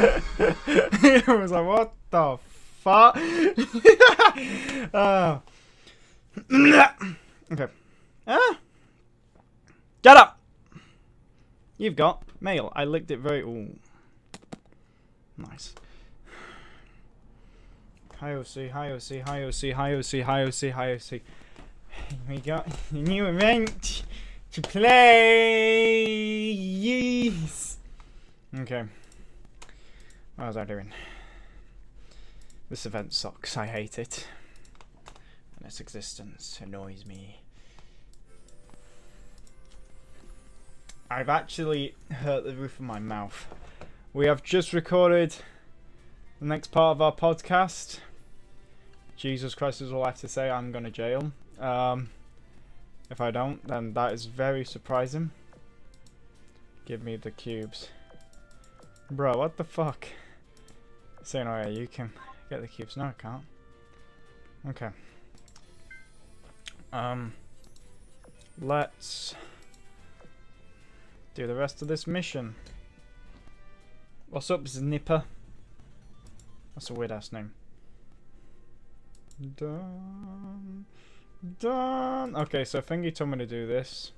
It was like, what the fuck? Okay. Get up! You've got mail. I licked it very... Ooh. Nice. Hi OC, hi OC, hi OC, hi OC, hi OC, hi OC. We got a new event to play. Yes. Okay. What was I doing? This event sucks. I hate it. And its existence annoys me. I've actually hurt the roof of my mouth. We have just recorded the next part of our podcast. Jesus Christ is all I have to say. I'm going to jail. If I don't, then that is very surprising. Give me the cubes. Bro, what the fuck? Saying, oh yeah, you can get the cubes. No, I can't. Okay. Let's do the rest of this mission. What's up, Znipper? That's a weird ass name. Done. Done. Okay, so Thingy told me to do this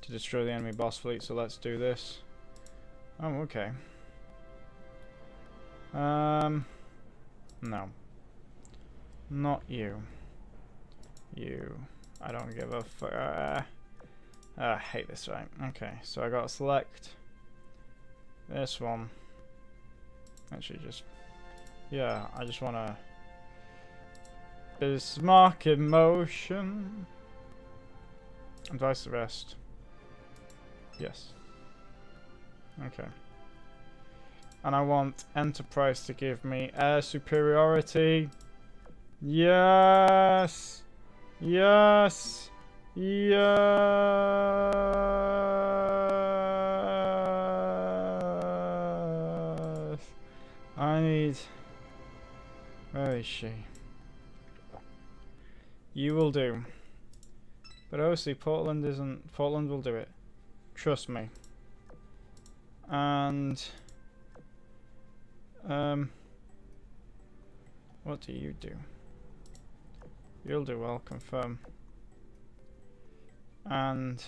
to destroy the enemy boss fleet, so let's do this. Oh, okay. No. Not you. You. I don't give a fuck. I hate this, right? Okay, so I gotta select this one. Actually, just... yeah, I just wanna... Bismarck in motion. Advise the rest. Yes. Okay. And I want Enterprise to give me air superiority. Yes! Yes! Yes! I need... where is she? You will do. But obviously Portland isn't... Portland will do it. Trust me. And... what do you do? You'll do well, confirm. And...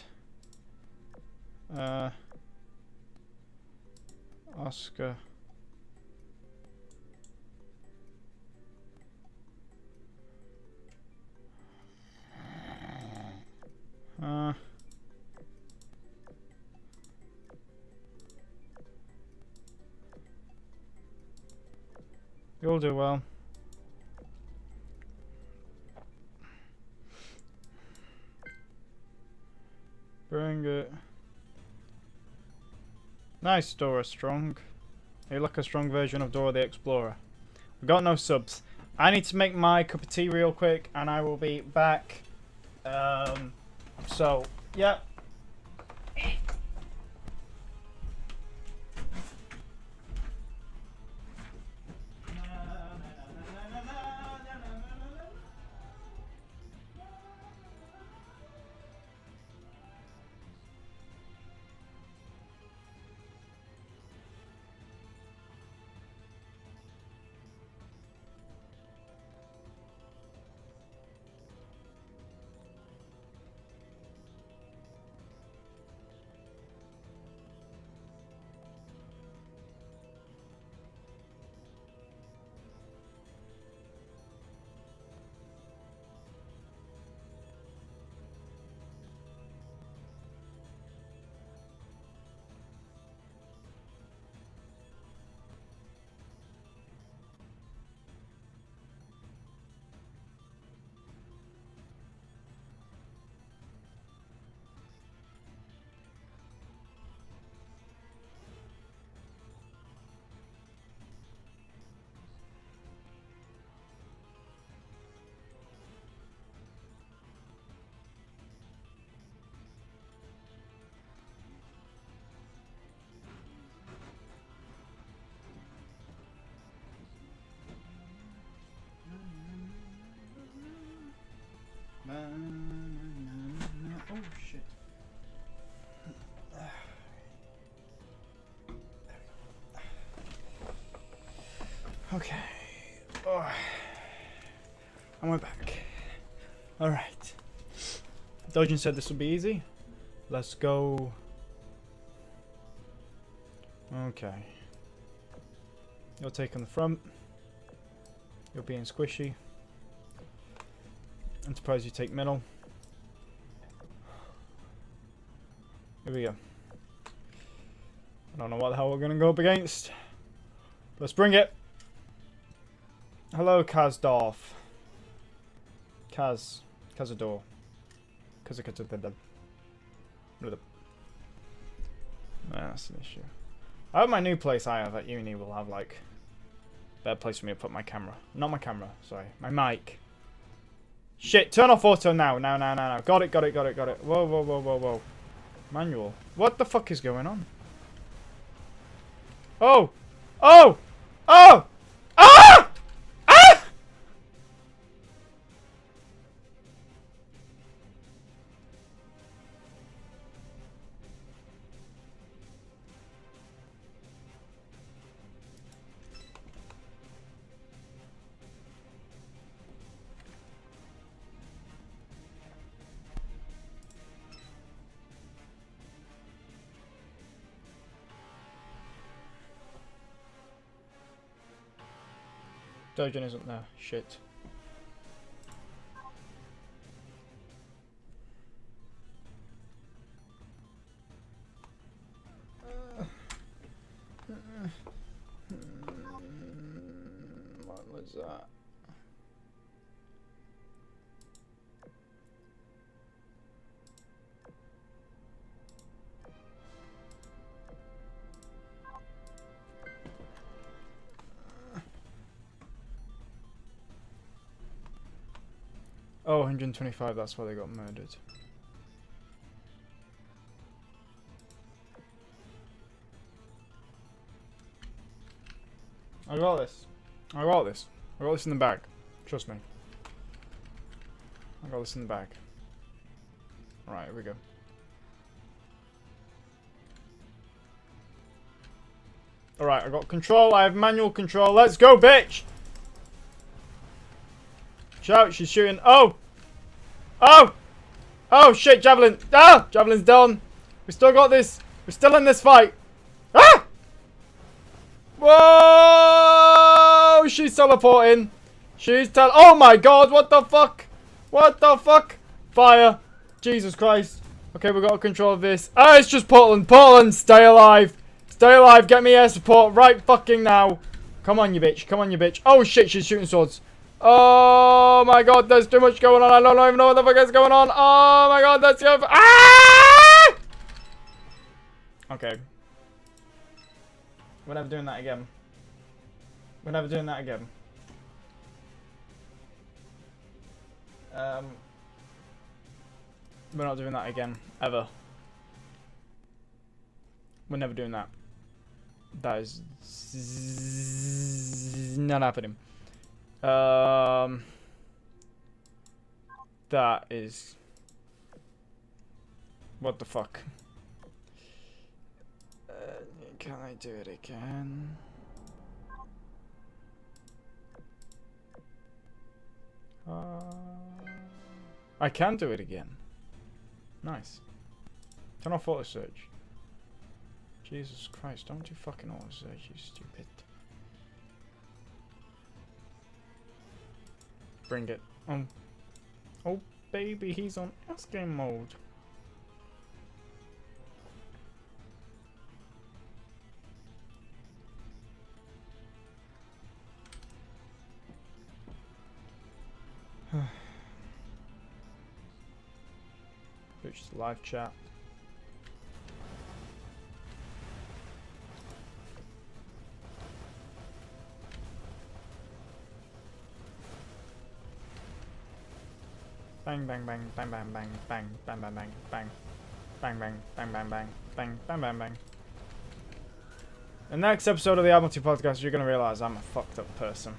Oscar... You'll do well. Bring it. Nice, Dora Strong. You look a strong version of Dora the Explorer. We got no subs. I need to make my cup of tea real quick, and I will be back. So, yeah. Okay. Oh. And we're back. Alright. Dojin said this will be easy. Let's go. Okay. You'll take on the front. You're being squishy. Enterprise, you take middle. Here we go. I don't know what the hell we're going to go up against. Let's bring it. Hello, Kazdorf. Kazador. Kazakazadadab. That's an issue. I hope my new place I have at uni will have, like, a better place for me to put my camera. Not my camera, sorry. My mic. Shit, turn off auto now. Now. Got it. Whoa. Manual. What the fuck is going on? Oh! Ah! Dojin isn't there. Shit. What was that? Oh, 125, that's why they got murdered. I got this. I got this in the bag. Trust me. I got this in the bag. Alright, here we go. Alright, I got control. I have manual control. Let's go, bitch! Shout, she's shooting. Oh! Oh, shit, Javelin. Ah! Javelin's done. We still got this. We're still in this fight. Ah! Whoa! She's teleporting. Oh my god, what the fuck? What the fuck? Fire. Jesus Christ. Okay, we've got control of this. Ah, it's just Portland. Portland, stay alive. Stay alive. Get me air support right fucking now. Come on, you bitch. Oh shit, she's shooting swords. Oh my god, there's too much going on. I don't even know what the fuck is going on. Oh my god, that's go. Ah! Okay. We're never doing that again. We're not doing that again. Ever. We're never doing that. That is not happening. That is... What the fuck? Can I do it again? I can do it again. Nice. Turn off auto search. Jesus Christ, don't do fucking auto search, you stupid. Bring it. Oh baby, he's on S game mode. Which is live chat. Bang bang bang bang bang bang bang bang bang bang bang bang bang bang bang bang bang bang bang bang. The next episode of the Admiralty podcast, you're gonna realise I'm a fucked up person.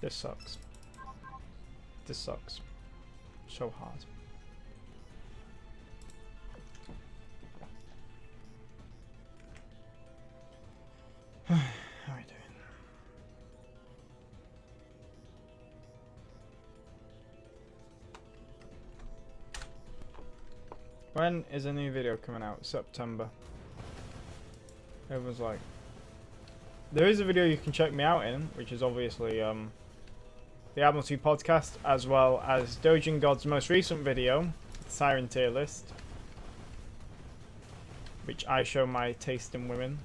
This sucks. This sucks. So hard. How are you doing? When is a new video coming out? September. Everyone's like, there is a video you can check me out in, which is obviously the Admiralty podcast, as well as Dojin God's most recent video, Siren Tier List, which I show my taste in women.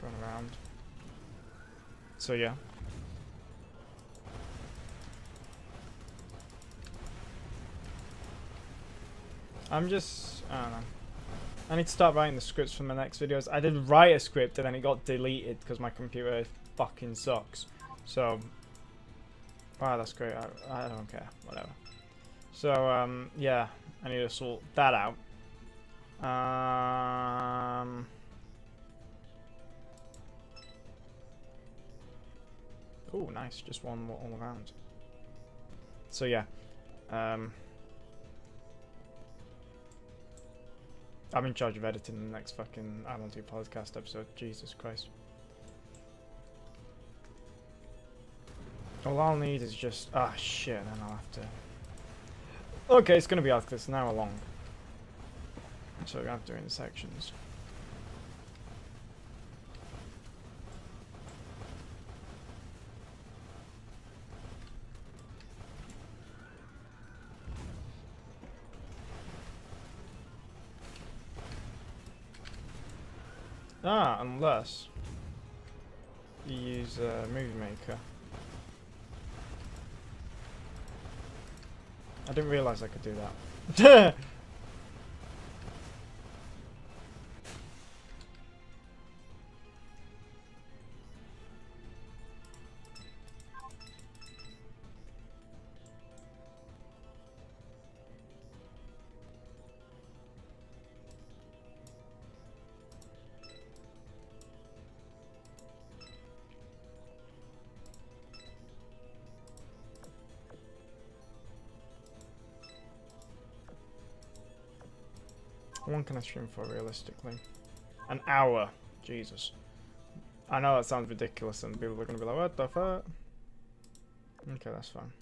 Going around. So yeah. I don't know. I need to start writing the scripts for my next videos. I did write a script and then it got deleted because my computer fucking sucks. So, wow, that's great. I don't care. Whatever. So, yeah, I need to sort that out. Oh, nice. Just one more all around. So, yeah. I'm in charge of editing the next fucking Admiralty podcast episode. Jesus Christ. All I'll need is just... ah, shit, then I'll have to... Okay, it's going to be like this an hour long. So we have to do it in sections. Ah, unless you use Movie Maker. I didn't realise I could do that. How long can I stream for realistically? An hour. Jesus. I know that sounds ridiculous and people are going to be like, what the fuck? Okay, that's fine.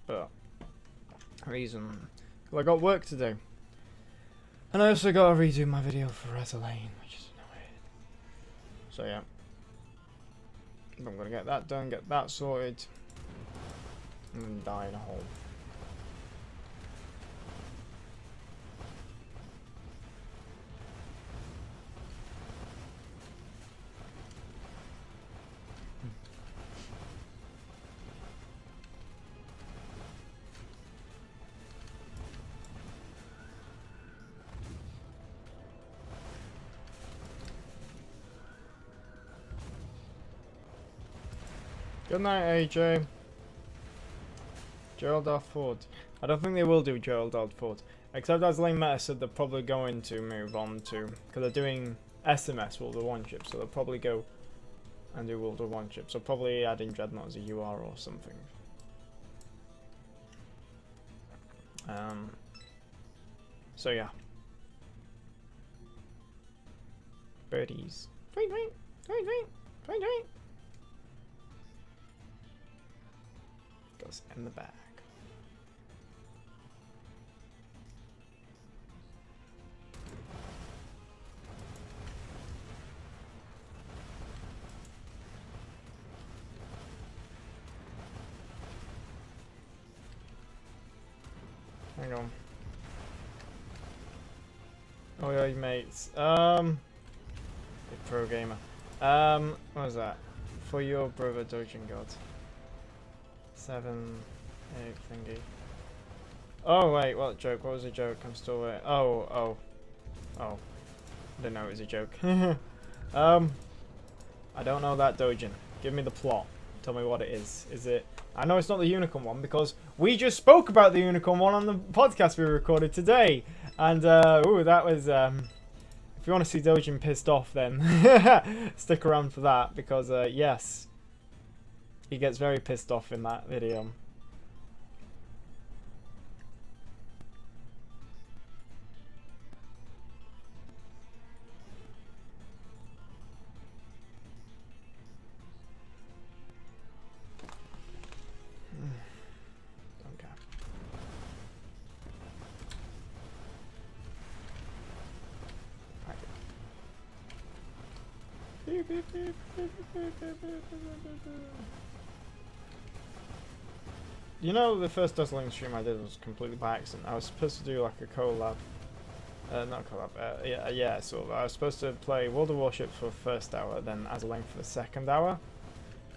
But, reason. Well, I got work to do. And I also got to redo my video for Azur Lane, which is annoying. So yeah. I'm going to get that done, get that sorted. And then die in a hole. Good night, AJ. Gerald R. Ford. I don't think they will do Gerald R. Ford. Except as Lane Meta said, they're probably going to move on to... because they're doing SMS World War 1 ship, so they'll probably go and do World War 1 ship. So probably add in Dreadnought as a UR or something. So yeah. Birdies. Tweet, tweet, tweet, tweet, tweet, tweet. Goes in the bag. Hang on. Oh yeah, mates. Pro gamer. What was that? For your brother Dojin God. 7, 8 thingy. Oh wait, what joke? What was the joke? I'm still waiting. Oh. I didn't know it was a joke. I don't know that Dojin. Give me the plot. Tell me what it is. Is it I know it's not the unicorn one because we just spoke about the unicorn one on the podcast we recorded today. And, ooh, that was, if you want to see Dojin pissed off, then stick around for that because, yes, he gets very pissed off in that video. You know, the first Azur Lane stream I did was completely by accident. I was supposed to do like a collab. Not collab. Yeah, sort of. I was supposed to play World of Warships for the first hour, then Azur Lane for the second hour.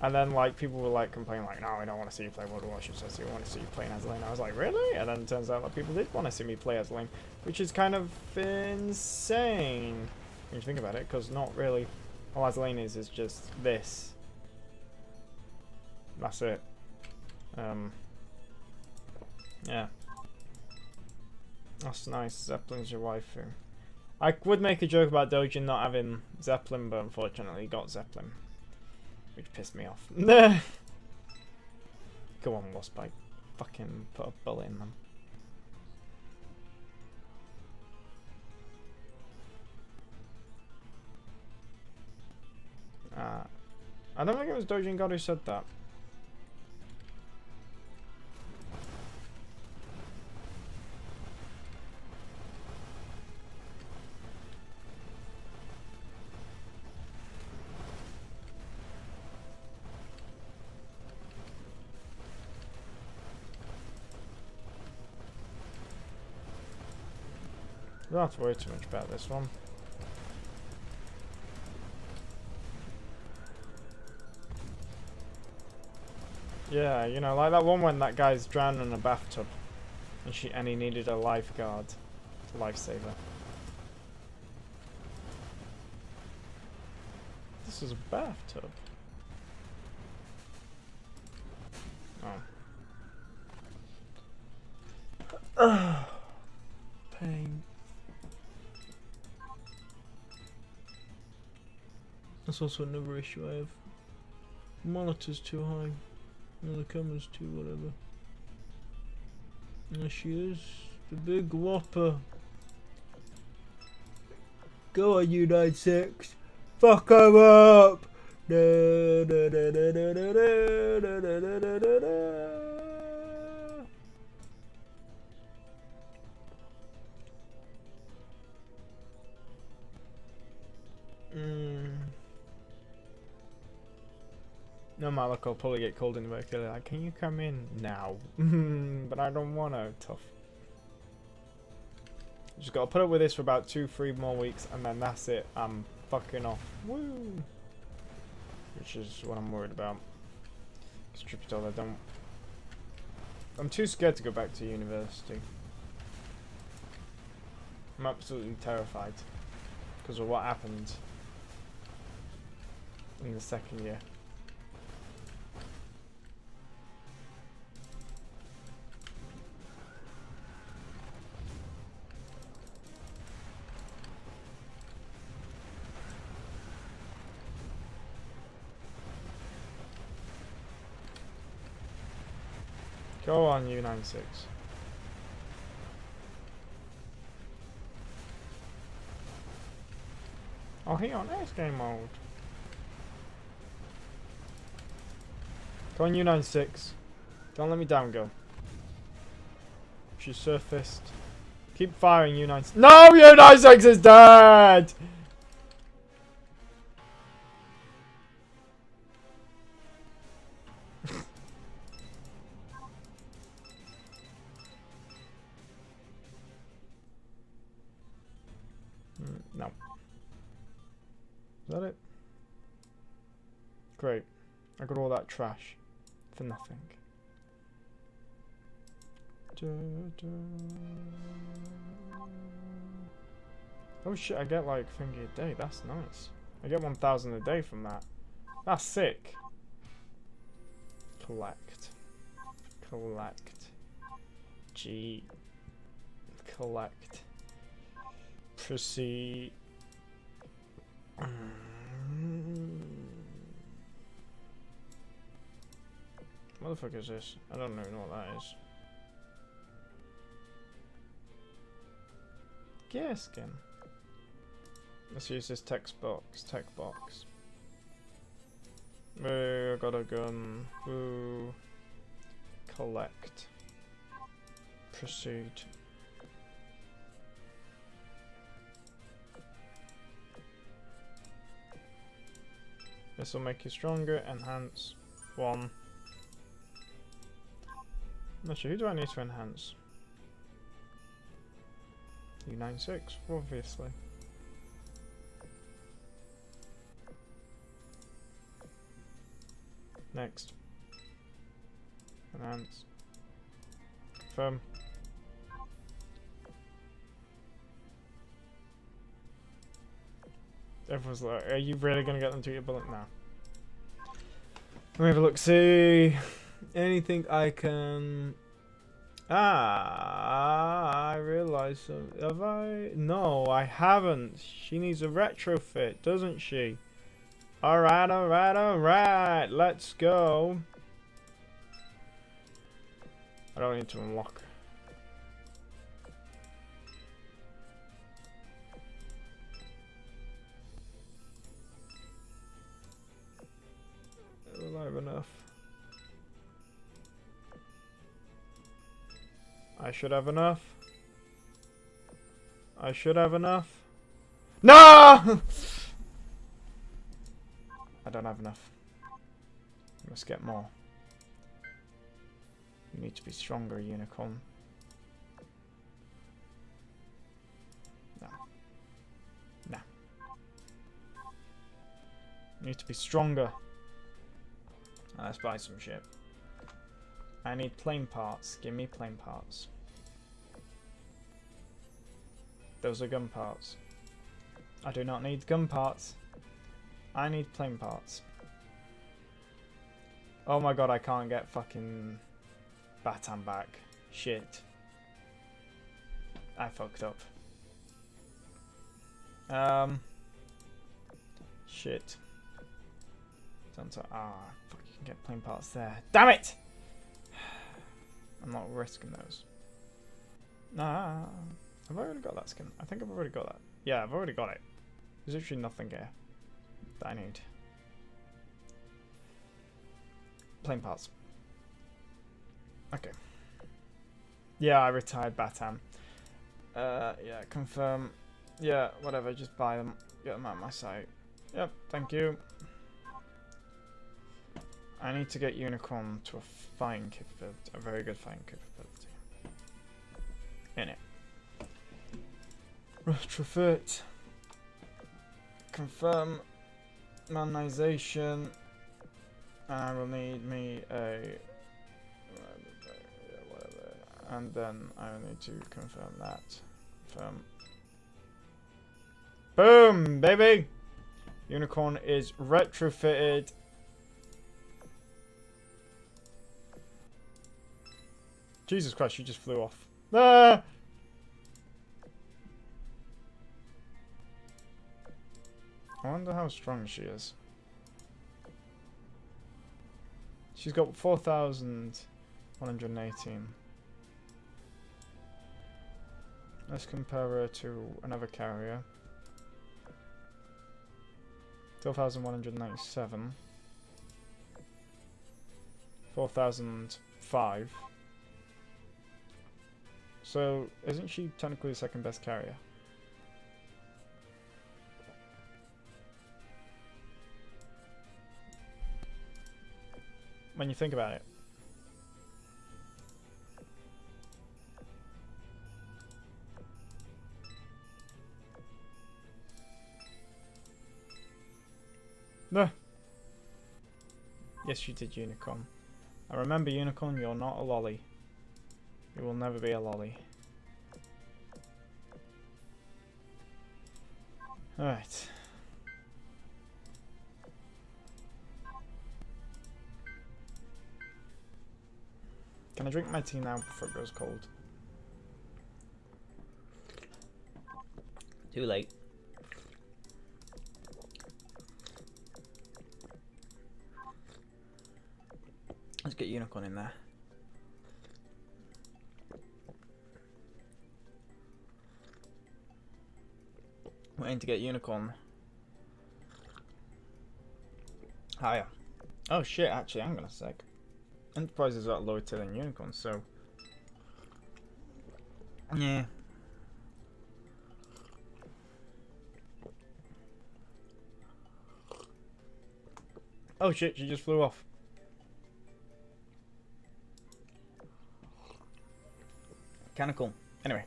And then, like, people were, like, complaining, like, no, I don't want to see you play World of Warships, I want to see you playing Azur Lane. I was like, really? And then it turns out that people did want to see me play Azur Lane, which is kind of insane when you think about it, because not really all Azur Lane is just this. That's it. Yeah. That's nice. Zeppelin's your waifu. I would make a joke about Dojin not having Zeppelin, but unfortunately he got Zeppelin. Which pissed me off. Go on, Wasp, fucking put a bullet in them. I don't think it was Dojin God who said that. I don't have to worry too much about this one. Yeah, you know, like that one when that guy's drowned in a bathtub and he needed a lifeguard, lifesaver. This is a bathtub. Oh. Pain. That's also another issue I have. The monitor's too high. And the camera's too whatever. There she is. The big whopper. Go on, you 9-6. Fuck him up! Da, da, da, da, da, da, da, da, da, da, da, da. No, Malak, I'll probably get called in the work. Like, can you come in now? But I don't want to. Tough. Just gotta put up with this for about 2-3 more weeks, and then that's it. I'm fucking off. Woo! Which is what I'm worried about. Striptol, I'm too scared to go back to university. I'm absolutely terrified because of what happened in the second year. Go on, U96. Oh, hang on, X game mode. Go on, U96. Don't let me down, go. She's surfaced. Keep firing, U96. No, U96 is dead! No. Is that it? Great. I got all that trash for nothing. Oh shit, I get like thingy a day. That's nice. I get 1,000 a day from that. That's sick. Collect. Collect. G. Collect. Proceed. What the fuck is this? I don't even know what that is. Gear skin. Let's use this text box. Tech box. I got a gun. Ooh. Collect. Proceed. This will make you stronger. Enhance. 1. I'm not sure. Who do I need to enhance? U96, obviously. Next. Enhance. Confirm. Everyone's like, are you really gonna get them to your bullet now? Let me have a look. See anything I can. I realize something. Have I? No, I haven't. She needs a retrofit, doesn't she? Alright, alright, alright. Let's go. I don't need to unlock. Will I have enough? I should have enough. I should have enough. No! I don't have enough. I must get more. You need to be stronger, unicorn. No. No. You need to be stronger. Let's buy some shit. I need plane parts. Give me plane parts. Those are gun parts. I do not need gun parts. I need plane parts. Oh my god, I can't get fucking Batam back. Shit. I fucked up. Shit. Fuck, you can get plane parts there. Damn it! I'm not risking those. Nah. Have I already got that skin? I think I've already got that. Yeah, I've already got it. There's literally nothing here that I need. Plane parts. Okay. Yeah, I retired Batam. Yeah, confirm. Yeah, whatever, just buy them. Get them out of my site. Yep, thank you. I need to get Unicorn to a fighting capability. A very good fighting capability. In it. Retrofit. Confirm. Manization. And I will need me a... whatever. And then I will need to confirm that. Confirm. Boom, baby! Unicorn is retrofitted. Jesus Christ, you just flew off. Ah! I wonder how strong she is. She's got 4,118. Let's compare her to another carrier. 12,197. 4,005. So, isn't she technically the second best carrier? When you think about it. No. Yes, you did, Unicorn. I remember, Unicorn, you're not a lolly. You will never be a lolly. Alright. Can I drink my tea now before it goes cold? Too late. Let's get Unicorn in there. Waiting to get Unicorn higher. Oh shit, actually, hang on a sec. Enterprise is a lot lower tier than Unicorn, so... Yeah. Oh shit, she just flew off. Kinda cool. Anyway.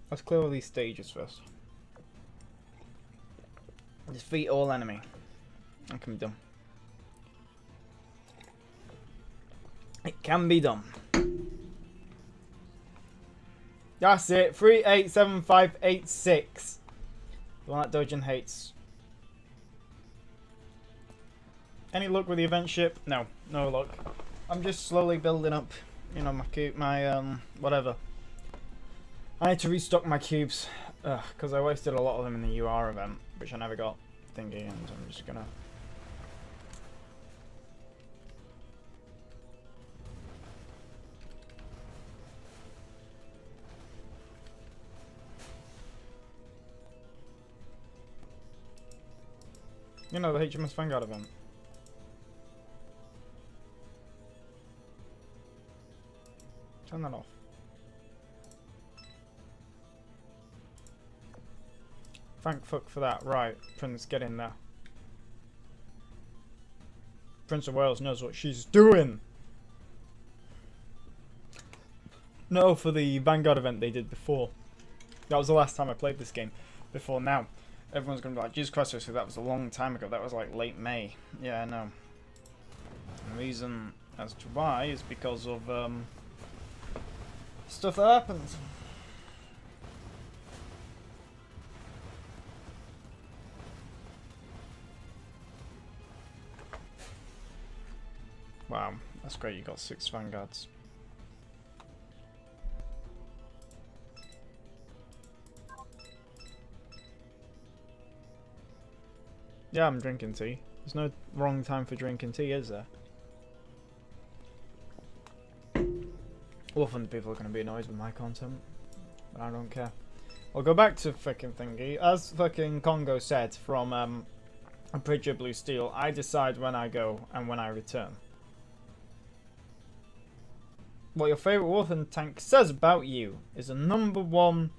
Let's clear all these stages first. Defeat all enemy. That can be done. It can be done. That's it. 387586. The one that Dojin hates. Any luck with the event ship? No, no luck. I'm just slowly building up, you know, my whatever. I need to restock my cubes, because I wasted a lot of them in the UR event, which I never got thingy, and I'm just gonna... You know, the HMS Vanguard event. Turn that off. Thank fuck for that. Right, Prince, get in there. Prince of Wales knows what she's doing. No, for the Vanguard event they did before. That was the last time I played this game. Before now. Everyone's going to be like, Jesus Christ, so that was a long time ago. That was like late May. Yeah, I know. The reason as to why is because of stuff that happens. Wow, that's great. You got 6 Vanguards. Yeah, I'm drinking tea. There's no wrong time for drinking tea, is there? Often people are going to be annoyed with my content, but I don't care. I'll go back to fucking thingy. As fucking Congo said from A Bridge of Blue Steel, I decide when I go and when I return. What your favourite Warthen tank says about you is the #1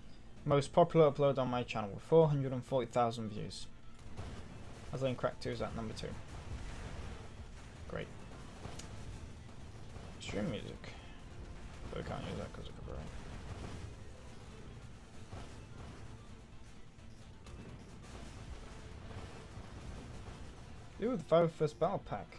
most popular upload on my channel with 440,000 views. Azur Lane Crack 2 is at #2. Great. Stream music. But I can't use that because of copyright. Ooh, the 5 battle pack.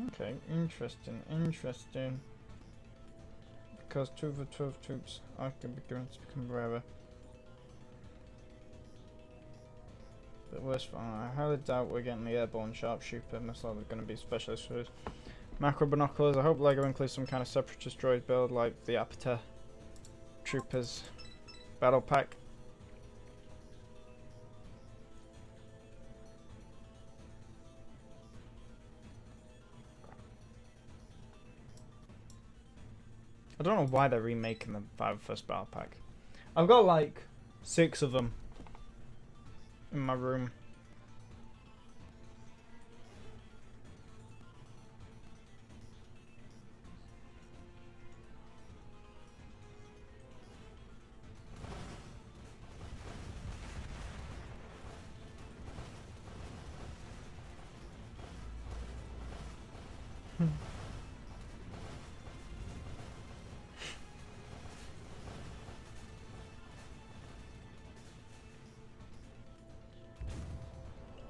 Okay, interesting, interesting. Because 2 of the 12 troops are going to become rarer. But worse for I highly doubt we're getting the airborne sharpshooter. Most likely going to be specialist for macro binoculars. I hope LEGO includes some kind of separatist droid build like the Apter Troopers battle pack. I don't know why they're remaking the 5 battle pack. I've got like 6 of them in my room.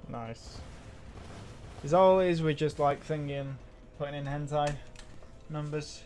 Nice. As always, we're just like thinking putting in hentai numbers.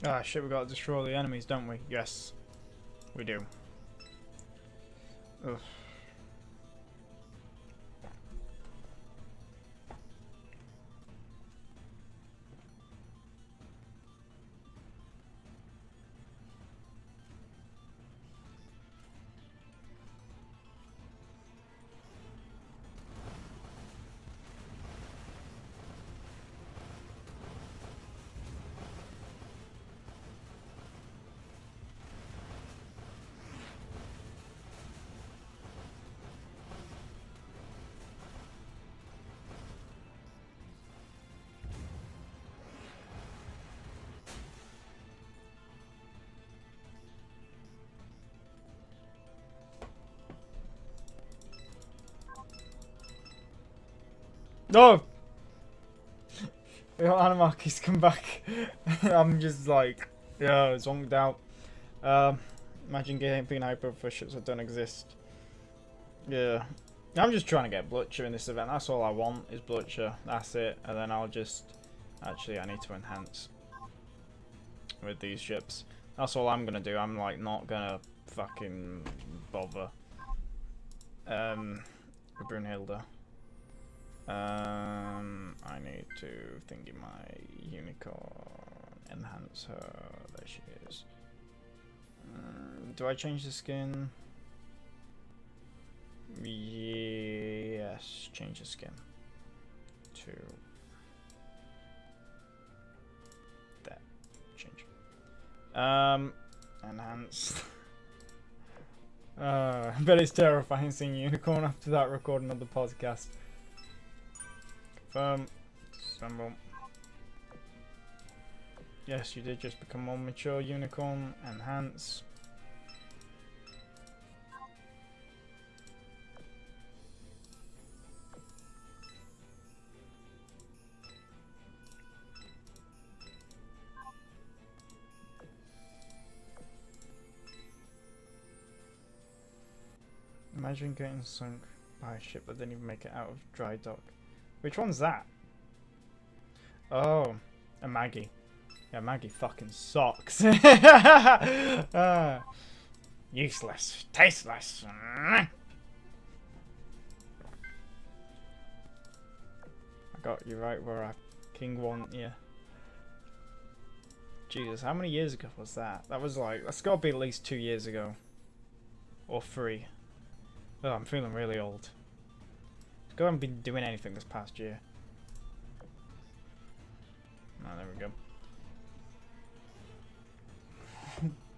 Ah shit, we gotta destroy the enemies, don't we? Yes, we do. Ugh. No! Animarchy's come back. I'm just like, yeah, zonked out. Imagine being hyper-efficient that don't exist. Yeah. I'm just trying to get Blucher in this event. That's all I want is Blucher. That's it. And then I'll just... Actually, I need to enhance with these ships. That's all I'm going to do. I'm like not going to fucking bother. With Brunhilde. I need to thingy my unicorn, enhance her. There she is. Do I change the skin? Yes, change the skin to that. Change. Enhance. I bet it's terrifying seeing unicorn after that recording of the podcast. Assemble. Yes, you did just become more mature unicorn. Enhance. Imagine getting sunk by a ship that didn't even make it out of dry dock. Which one's that? Oh, a Maggie. Yeah, Maggie fucking sucks. Useless. Tasteless. I got you right where I king want you. Jesus, how many years ago was that? That was like, that's got to be at least 2 years ago. Or 3. Oh, I'm feeling really old. I haven't been doing anything this past year. Oh, there we go.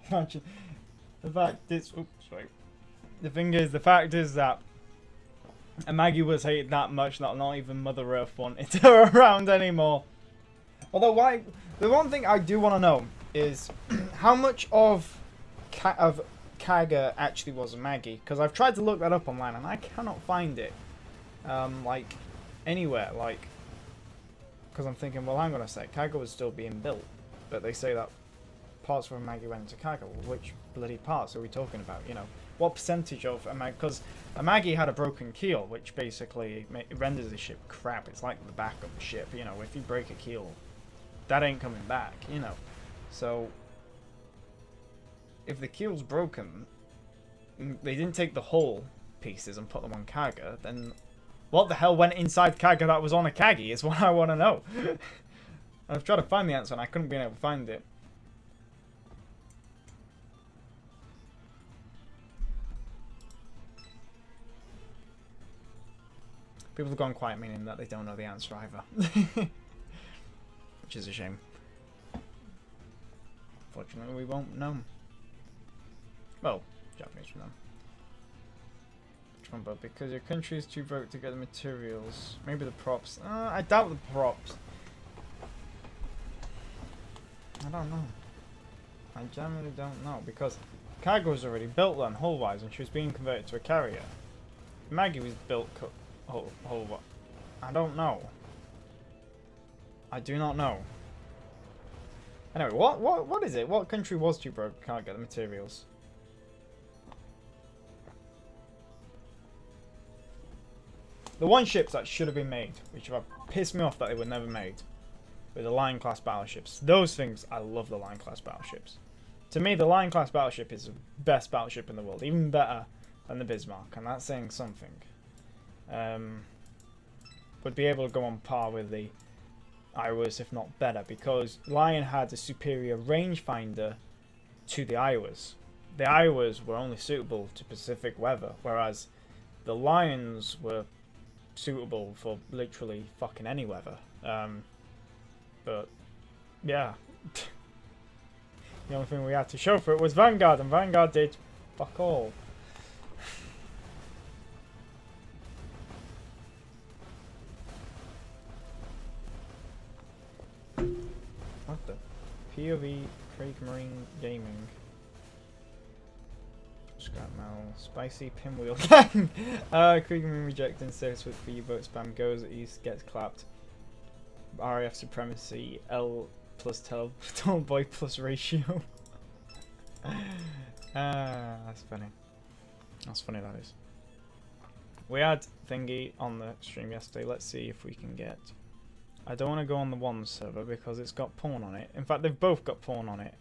Imagine the fact is, oops, sorry. The thing is, the fact is that Maggie was hated that much that not even Mother Earth wanted her around anymore. Although, the one thing I do want to know is how much of Kaga actually was Maggie, because I've tried to look that up online and I cannot find it. Like anywhere, like, because I'm thinking, well, hang on a sec, Kaga was still being built, but they say that parts of Maggie went into Kaga, which bloody parts are we talking about? You know, what percentage of because a Maggie had a broken keel, which basically renders the ship crap. It's like the back of the ship. You know, if you break a keel, that ain't coming back. You know, so if the keel's broken, they didn't take the hull pieces and put them on Kaga, then what the hell went inside Kaga that was on a Kagi is what I want to know. I've tried to find the answer and I couldn't be able to find it. People have gone quiet, meaning that they don't know the answer either. Which is a shame. Fortunately, we won't know. Well, Japanese will know. Which one, but because your country is too broke to get the materials. Maybe the props. I doubt the props. I don't know. I generally don't know because Kaga was already built then, hull-wise, and she was being converted to a carrier. Maggie was built hull-wise. I don't know. I do not know. Anyway, what is it? What country was too broke? Can't get the materials. The one ships that should have been made, which have pissed me off that they were never made, were the Lion class battleships. Those things, I love the Lion class battleships. To me, the Lion class battleship is the best battleship in the world, even better than the Bismarck, and that's saying something. Would be able to go on par with the Iowas, if not better, because Lion had a superior rangefinder to the Iowas. The Iowas were only suitable to Pacific weather, whereas the Lions were suitable for literally fucking any weather. But yeah, the only thing we had to show for it was Vanguard, and Vanguard did fuck all. What the? POV Craig Marine Gaming. Scrap Mal, Spicy Pinwheel Gang. Craig Marine rejecting service with for U-boat spam goes east, gets clapped. RAF supremacy, L plus tall boy plus ratio. That's funny. That's funny, that is. We had Thingy on the stream yesterday. Let's see if we can get... I don't want to go on the one server because it's got porn on it. In fact, they've both got porn on it.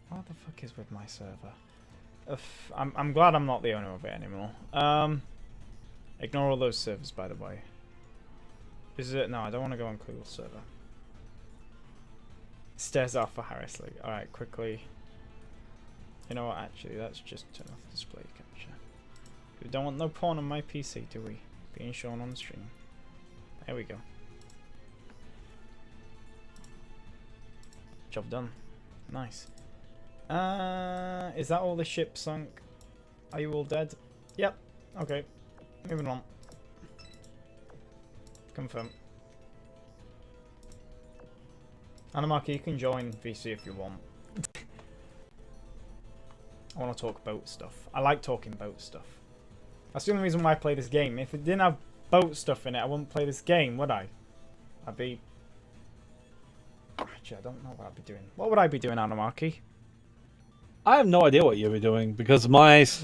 What the fuck is with my server? I'm glad I'm not the owner of it anymore. Ignore all those servers, by the way. Is it? No, I don't want to go on Google server. Stairs off for Harris League. Alright, quickly. You know what, actually, let's just turn off display capture. We don't want no porn on my PC, do we? Being shown on the stream. There we go. Job done. Nice. Is that all the ship sunk? Are you all dead? Yep. Okay. Moving on. Confirm. Anamaki, you can join VC if you want. I want to talk boat stuff. I like talking boat stuff. That's the only reason why I play this game. If it didn't have boat stuff in it, I wouldn't play this game, would I? I'd be... Actually, I don't know what I'd be doing. What would I be doing, Anamaki? I have no idea what you'll be doing because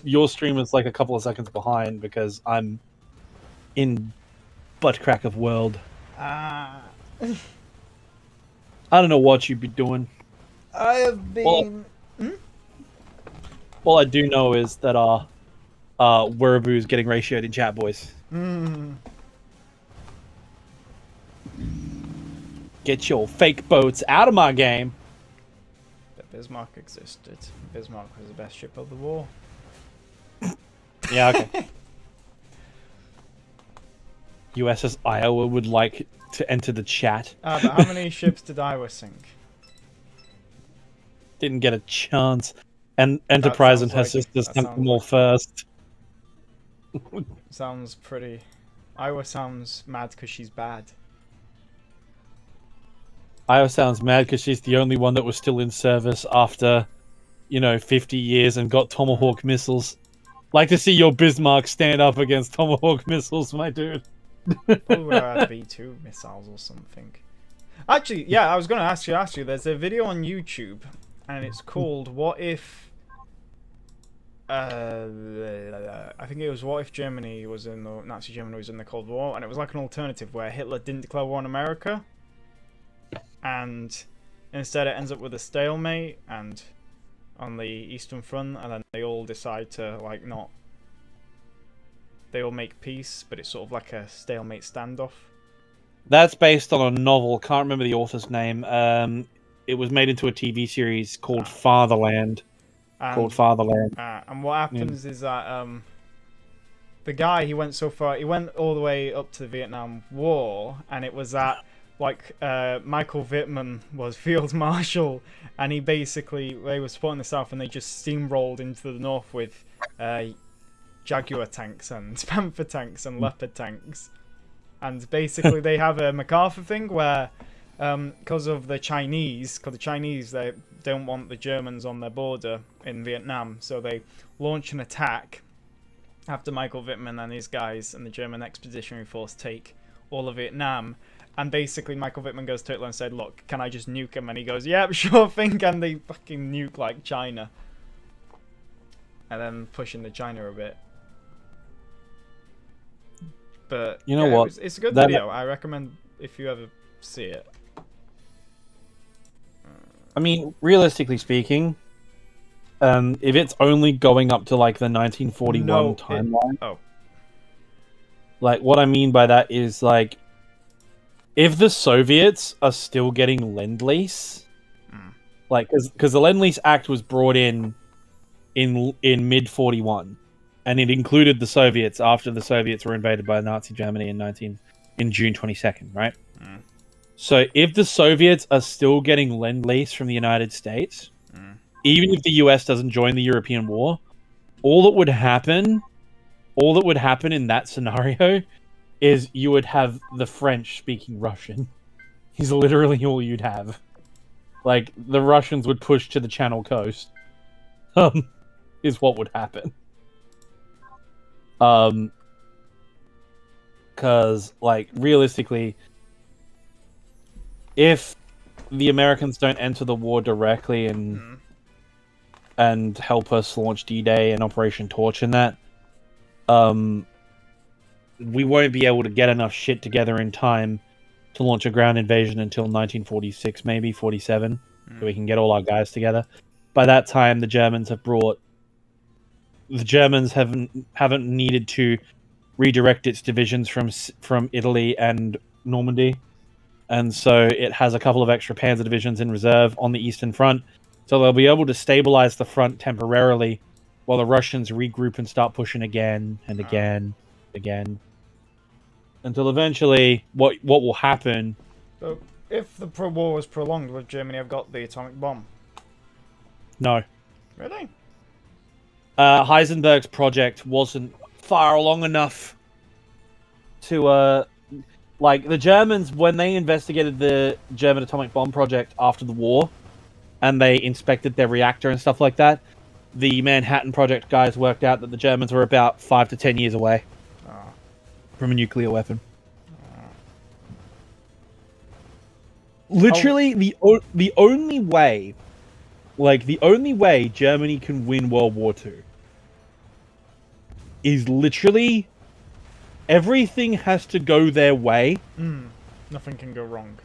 your stream is like a couple of seconds behind because I'm in butt crack of world. I don't know what you'd be doing. I have been... All I do know is that Weraboo's getting ratioed in chat, boys. Get your fake boats out of my game. Bismarck existed. Bismarck was the best ship of the war. Yeah, okay. USS Iowa would like to enter the chat. But how many ships did Iowa sink? Didn't get a chance. And Enterprise and her like, sisters sent them all first. Sounds pretty... Iowa sounds mad because she's bad. Io sounds mad because she's the only one that was still in service after, 50 years and got Tomahawk missiles. Like to see your Bismarck stand up against Tomahawk missiles, my dude. Probably would have had B2 missiles or something. Actually, yeah, I was going to ask you, there's a video on YouTube and it's called "What If." I think it was "What If Germany was in the Nazi Germany was in the Cold War," and it was like an alternative where Hitler didn't declare war on America, and instead it ends up with a stalemate and on the Eastern Front, and then they all decide to like not. They all make peace, but it's sort of like a stalemate standoff. That's based on a novel. Can't remember the author's name. It was made into a TV series called Fatherland. And what happens is that the guy, he went so far, he went all the way up to the Vietnam War, and it was that like Michael Vittman was Field Marshal, and they were supporting the South, and they just steamrolled into the North with Jaguar tanks and Panther tanks and Leopard tanks. And basically they have a MacArthur thing where because the Chinese they don't want the Germans on their border in Vietnam, so they launch an attack after Michael Vittman and his guys and the German Expeditionary Force take all of Vietnam. And basically Michael Vittman goes to Hitler and said, "Look, can I just nuke him?" And he goes, "Yep, sure thing." And they fucking nuke like China, and then push into China a bit. But you know what? It's a good video. I recommend if you ever see it. I mean, realistically speaking, if it's only going up to like the 1941 timeline, like what I mean by that is like, if the Soviets are still getting Lend-Lease, like because the Lend-Lease Act was brought in mid 41. And it included the Soviets after the Soviets were invaded by Nazi Germany in June 22nd, right? So if the Soviets are still getting Lend-Lease from the United States, even if the US doesn't join the European war, all that would happen in that scenario is you would have the French speaking Russian. He's literally all you'd have. Like, the Russians would push to the Channel Coast. Is what would happen. Because, like, realistically, if the Americans don't enter the war directly and help us launch D-Day and Operation Torch and that, we won't be able to get enough shit together in time to launch a ground invasion until 1946, maybe 47, so we can get all our guys together. By that time, the Germans haven't needed to redirect its divisions from Italy and Normandy, and so it has a couple of extra Panzer divisions in reserve on the Eastern Front, so they'll be able to stabilize the front temporarily while the Russians regroup and start pushing again and again, until eventually what will happen. So if the war was prolonged, would Germany have got the atomic bomb? No. Really? Heisenberg's project wasn't far along enough to, like, the Germans, when they investigated the German atomic bomb project after the war, and they inspected their reactor and stuff like that, the Manhattan Project guys worked out that the Germans were about 5 to 10 years away from a nuclear weapon. Literally, the only way Germany can win World War II is literally everything has to go their way. Nothing can go wrong.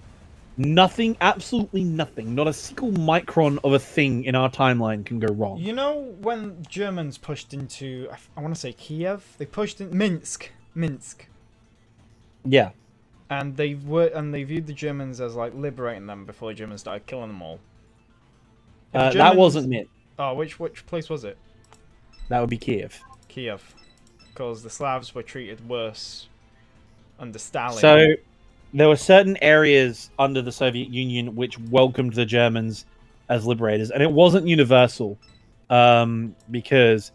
Nothing, absolutely nothing. Not a single micron of a thing in our timeline can go wrong. You know when Germans pushed into, I want to say Kiev? They pushed in Minsk. Yeah. And they viewed the Germans as like liberating them before the Germans started killing them all. That wasn't Minsk. Oh, which place was it? That would be Kiev. Kiev. Because the Slavs were treated worse under Stalin. So there were certain areas under the Soviet Union which welcomed the Germans as liberators, and it wasn't universal, because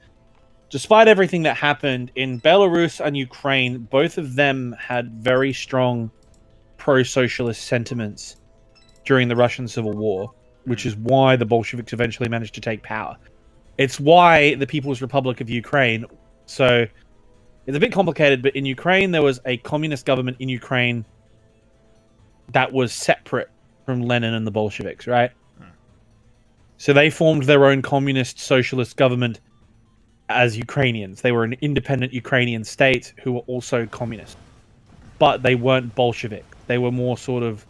despite everything that happened in Belarus and Ukraine, both of them had very strong pro-socialist sentiments during the Russian Civil War, which is why the Bolsheviks eventually managed to take power. It's why the People's Republic of Ukraine, so it's a bit complicated, but in Ukraine there was a communist government in Ukraine that was separate from Lenin and the Bolsheviks, right? So they formed their own communist socialist government as Ukrainians. They were an independent Ukrainian state who were also communist. But they weren't Bolshevik. They were more sort of,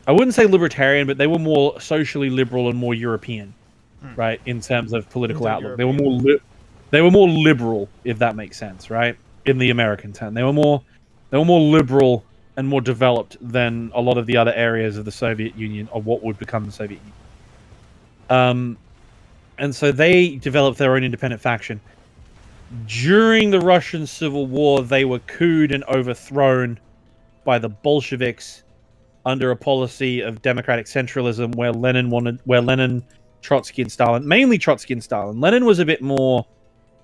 I wouldn't say libertarian, but they were more socially liberal and more European, right, in terms of political outlook. They were more liberal, if that makes sense, right? In the American term, they were more liberal and more developed than a lot of the other areas of the Soviet Union, or what would become the Soviet Union. And so they developed their own independent faction. During the Russian Civil War, they were couped and overthrown by the Bolsheviks under a policy of democratic centralism, where Lenin, Trotsky, and Stalin, mainly Trotsky and Stalin. Lenin was a bit more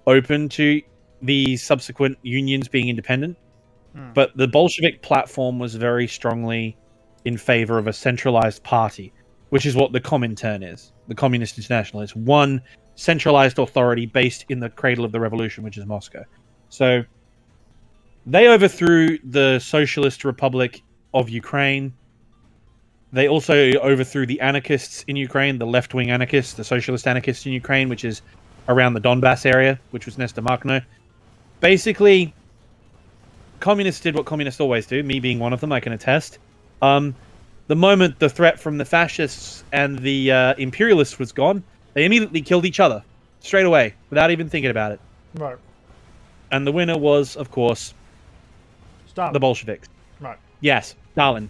open to the subsequent unions being independent, but the Bolshevik platform was very strongly in favor of a centralized party, which is what the Comintern is. The Communist International is one centralized authority based in the cradle of the revolution, which is Moscow. So they overthrew the Socialist Republic of Ukraine. They also overthrew the anarchists in Ukraine, the left-wing anarchists, the socialist anarchists in Ukraine, which is around the Donbass area, which was Nestor Makhno. Basically, communists did what communists always do, me being one of them, I can attest. The moment the threat from the fascists and the imperialists was gone, they immediately killed each other, straight away, without even thinking about it. Right. And the winner was, of course, Stalin. the Bolsheviks. Right. Yes, Stalin.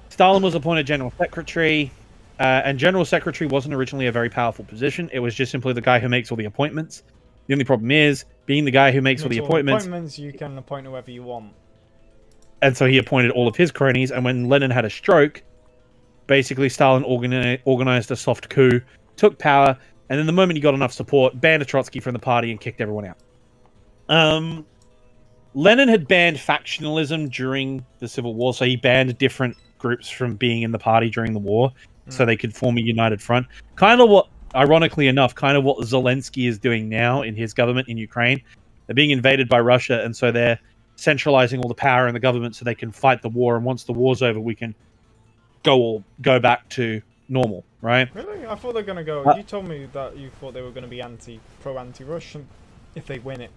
Stalin was appointed General Secretary, and General Secretary wasn't originally a very powerful position. It was just simply the guy who makes all the appointments. The only problem is, being the guy who makes all the appointments, you can appoint whoever you want. And so he appointed all of his cronies, and when Lenin had a stroke, basically Stalin organized a soft coup, took power, and then the moment he got enough support, banned Trotsky from the party and kicked everyone out. Lenin had banned factionalism during the Civil War, so he banned different groups from being in the party during the war, so they could form a united front. Kind of what, ironically enough, kind of what Zelensky is doing now in his government in Ukraine. They're being invaded by Russia, and so they're centralizing all the power in the government so they can fight the war, and once the war's over, we can go back to normal, right? Really? I thought they were going to go... you told me that you thought they were going to be anti-Russian if they win it.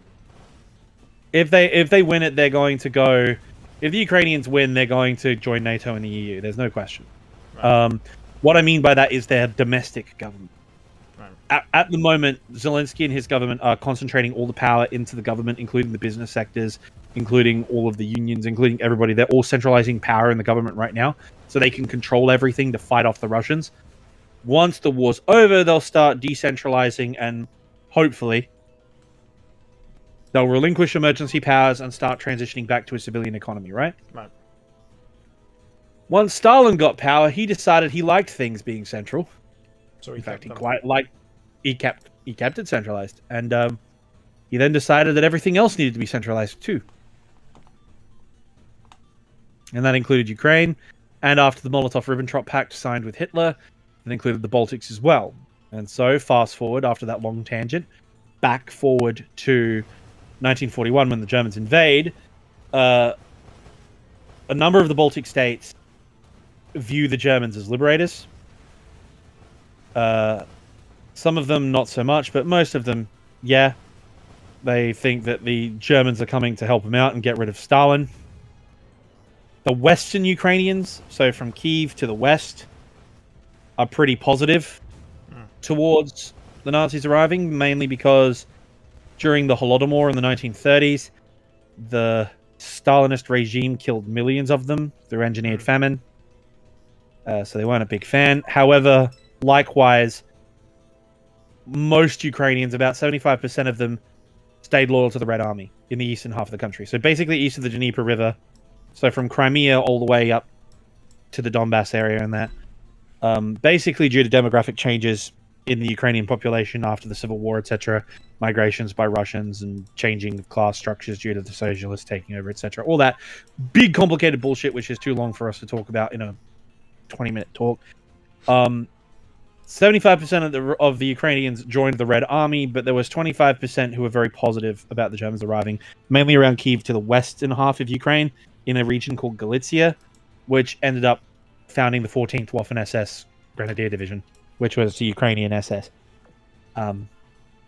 If they win it, they're going to go... If the Ukrainians win, they're going to join NATO and the EU. There's no question. Right. What I mean by that is their domestic government. Right. At the moment, Zelensky and his government are concentrating all the power into the government, including the business sectors, including all of the unions, including everybody. They're all centralizing power in the government right now, so they can control everything to fight off the Russians. Once the war's over, they'll start decentralizing, and hopefully they'll relinquish emergency powers and start transitioning back to a civilian economy, right? Right. Once Stalin got power, he decided he liked things being central. So in fact, he kept it centralized, and he then decided that everything else needed to be centralized too, and that included Ukraine. And after the Molotov-Ribbentrop Pact signed with Hitler, it included the Baltics as well. And so, fast forward after that long tangent, back forward to 1941 when the Germans invade. A number of the Baltic states view the Germans as liberators. Some of them not so much, but most of them, yeah. They think that the Germans are coming to help them out and get rid of Stalin. The Western Ukrainians, so from Kyiv to the west, are pretty positive towards the Nazis arriving, mainly because during the Holodomor in the 1930s, the Stalinist regime killed millions of them through engineered famine. So they weren't a big fan. However, likewise, most Ukrainians, about 75% of them, stayed loyal to the Red Army in the eastern half of the country. So basically east of the Dnieper River. So from Crimea all the way up to the Donbass area and that. Basically due to demographic changes in the Ukrainian population after the Civil War, etc., migrations by Russians and changing of class structures due to the socialists taking over, etc. All that big complicated bullshit, which is too long for us to talk about in a 20-minute talk. 75% of the Ukrainians joined the Red Army, but there was 25% who were very positive about the Germans arriving, mainly around Kyiv to the western half of Ukraine, in a region called Galicia, which ended up founding the 14th Waffen SS Grenadier Division. which was the Ukrainian SS.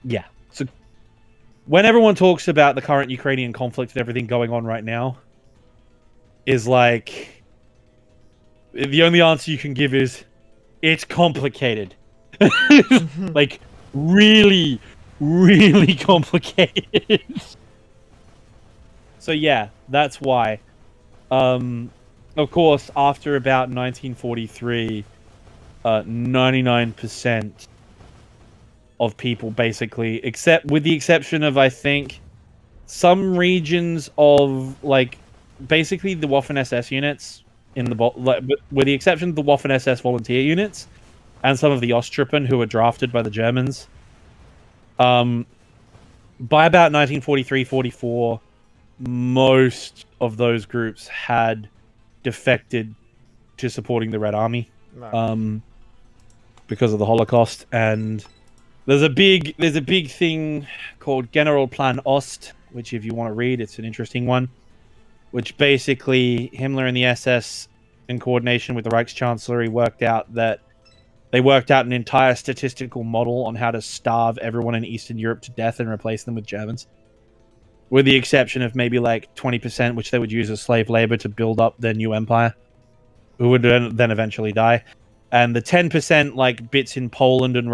Yeah. So when everyone talks about the current Ukrainian conflict and everything going on right now, is like the only answer you can give is it's complicated. Like really, really complicated. So yeah, that's why. Of course, after about 1943, 99% of people basically, except with the exception of I think some regions of like basically the Waffen SS units in the with the exception of the Waffen SS volunteer units and some of the Osttruppen who were drafted by the Germans. By about 1943-44, most of those groups had defected to supporting the Red Army, because of the Holocaust. And there's a big thing called Generalplan Ost, which if you want to read, it's an interesting one. Which basically Himmler and the SS, in coordination with the Reichschancellery, worked out an entire statistical model on how to starve everyone in Eastern Europe to death and replace them with Germans. With the exception of maybe like 20%, which they would use as slave labor to build up their new empire, who would then eventually die. And the 10% like bits in Poland and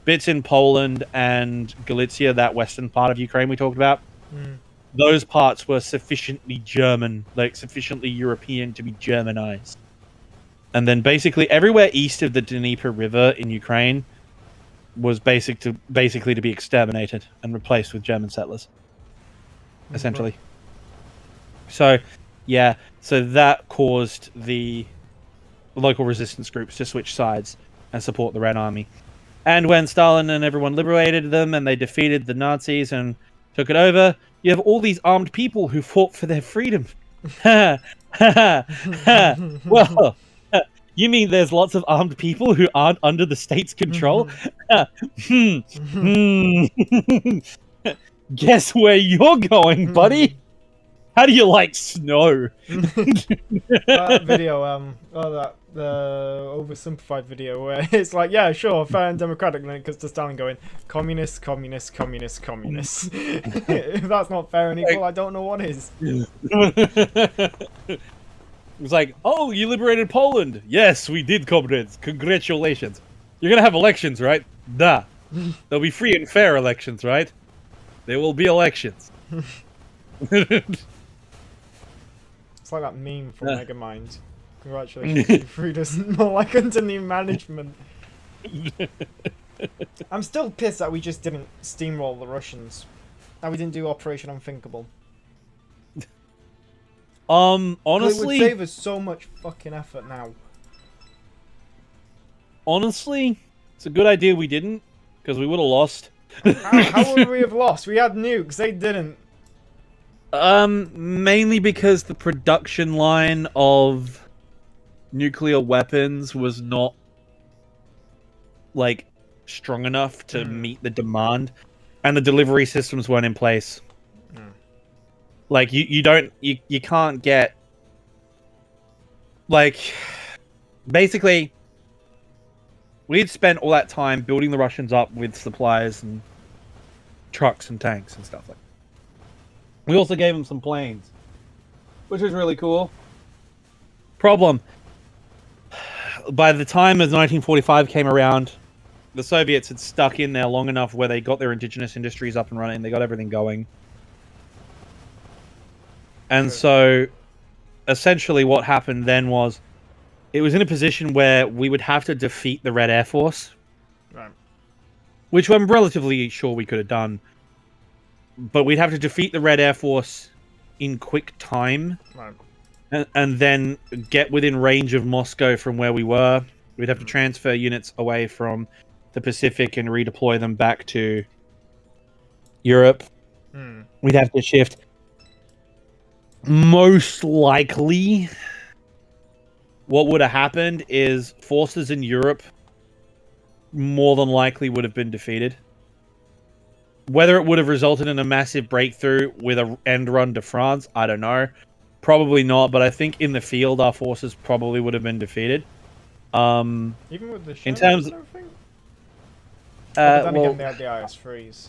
bits in Poland and Galicia, that western part of Ukraine we talked about, those parts were sufficiently German, like sufficiently European to be Germanized. And then basically everywhere east of the Dnieper River in Ukraine was basically to be exterminated and replaced with German settlers, essentially. So, yeah, so that caused the local resistance groups to switch sides and support the Red Army. And when Stalin and everyone liberated them and they defeated the Nazis and took it over, you have all these armed people who fought for their freedom. Well, you mean there's lots of armed people who aren't under the state's control? Guess where you're going, buddy? How do you like snow? That video, the oversimplified video where it's like, yeah, sure, fair and democratic, and then it goes to Stalin going, communist, communist, communist, communist. If that's not fair and equal, I don't know what is. It's like, oh, you liberated Poland. Yes, we did, comrades. Congratulations. You're gonna have elections, right? Duh. There'll be free and fair elections, right? There will be elections. It's like that meme from Megamind. Congratulations, you freed us more like under new management. I'm still pissed that we just didn't steamroll the Russians. That we didn't do Operation Unthinkable. Honestly, it would save us so much fucking effort now. Honestly, it's a good idea we didn't, because we would have lost. How would we have lost? We had nukes, they didn't. Mainly because the production line of nuclear weapons was not, like, strong enough to meet the demand, and the delivery systems weren't in place. Like, you can't get, like, basically, we'd spent all that time building the Russians up with supplies and trucks and tanks and stuff like that. We also gave them some planes, which was really cool. Problem. By the time as 1945 came around, the Soviets had stuck in there long enough where they got their indigenous industries up and running, they got everything going. And so, essentially what happened then was, it was in a position where we would have to defeat the Red Air Force. Right. Which I'm relatively sure we could have done. But we'd have to defeat the Red Air Force in quick time. Right. And then get within range of Moscow from where we were. We'd have to transfer units away from the Pacific and redeploy them back to Europe. We'd have to shift. Most likely, what would have happened is forces in Europe more than likely would have been defeated. Whether it would have resulted in a massive breakthrough with an end run to France, I don't know. Probably not, but I think in the field, our forces probably would have been defeated. Even with the In Shermans terms, and everything? But then well, again, they had the IS-3s.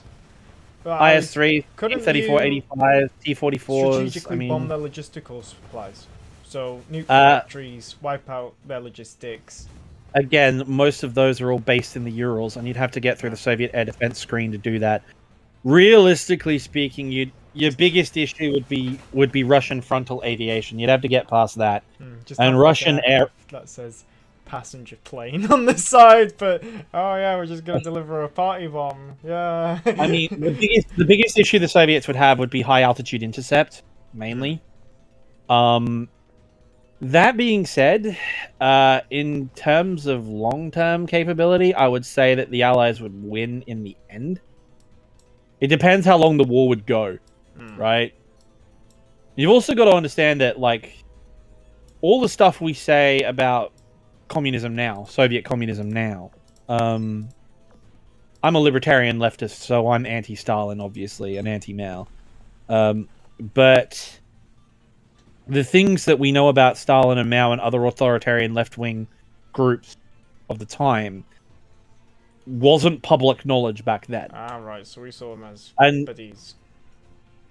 But at least, IS-3, couldn't you T-34-85, T-44s. I strategically bomb mean, their logistical supplies? So, nuke the uh, factories, wipe out their logistics. again, most of those are all based in the Urals, and you'd have to get through the Soviet air defense screen to do that. Realistically speaking, your biggest issue would be Russian frontal aviation. You'd have to get past that, Just and have like Russian an air. aircraft that says passenger plane on the side, but oh yeah, we're just gonna deliver a party bomb. Yeah. I mean, the biggest issue the Soviets would have would be high altitude intercept, mainly. That being said, in terms of long-term capability, I would say that the Allies would win in the end. It depends how long the war would go, right? You've also got to understand that, like, all the stuff we say about communism now, Soviet communism now, I'm a libertarian leftist, so I'm anti-Stalin, obviously, and anti-Mao. But the things that we know about Stalin and Mao and other authoritarian left-wing groups of the time wasn't public knowledge back then. Ah, right. So we saw them as buddies.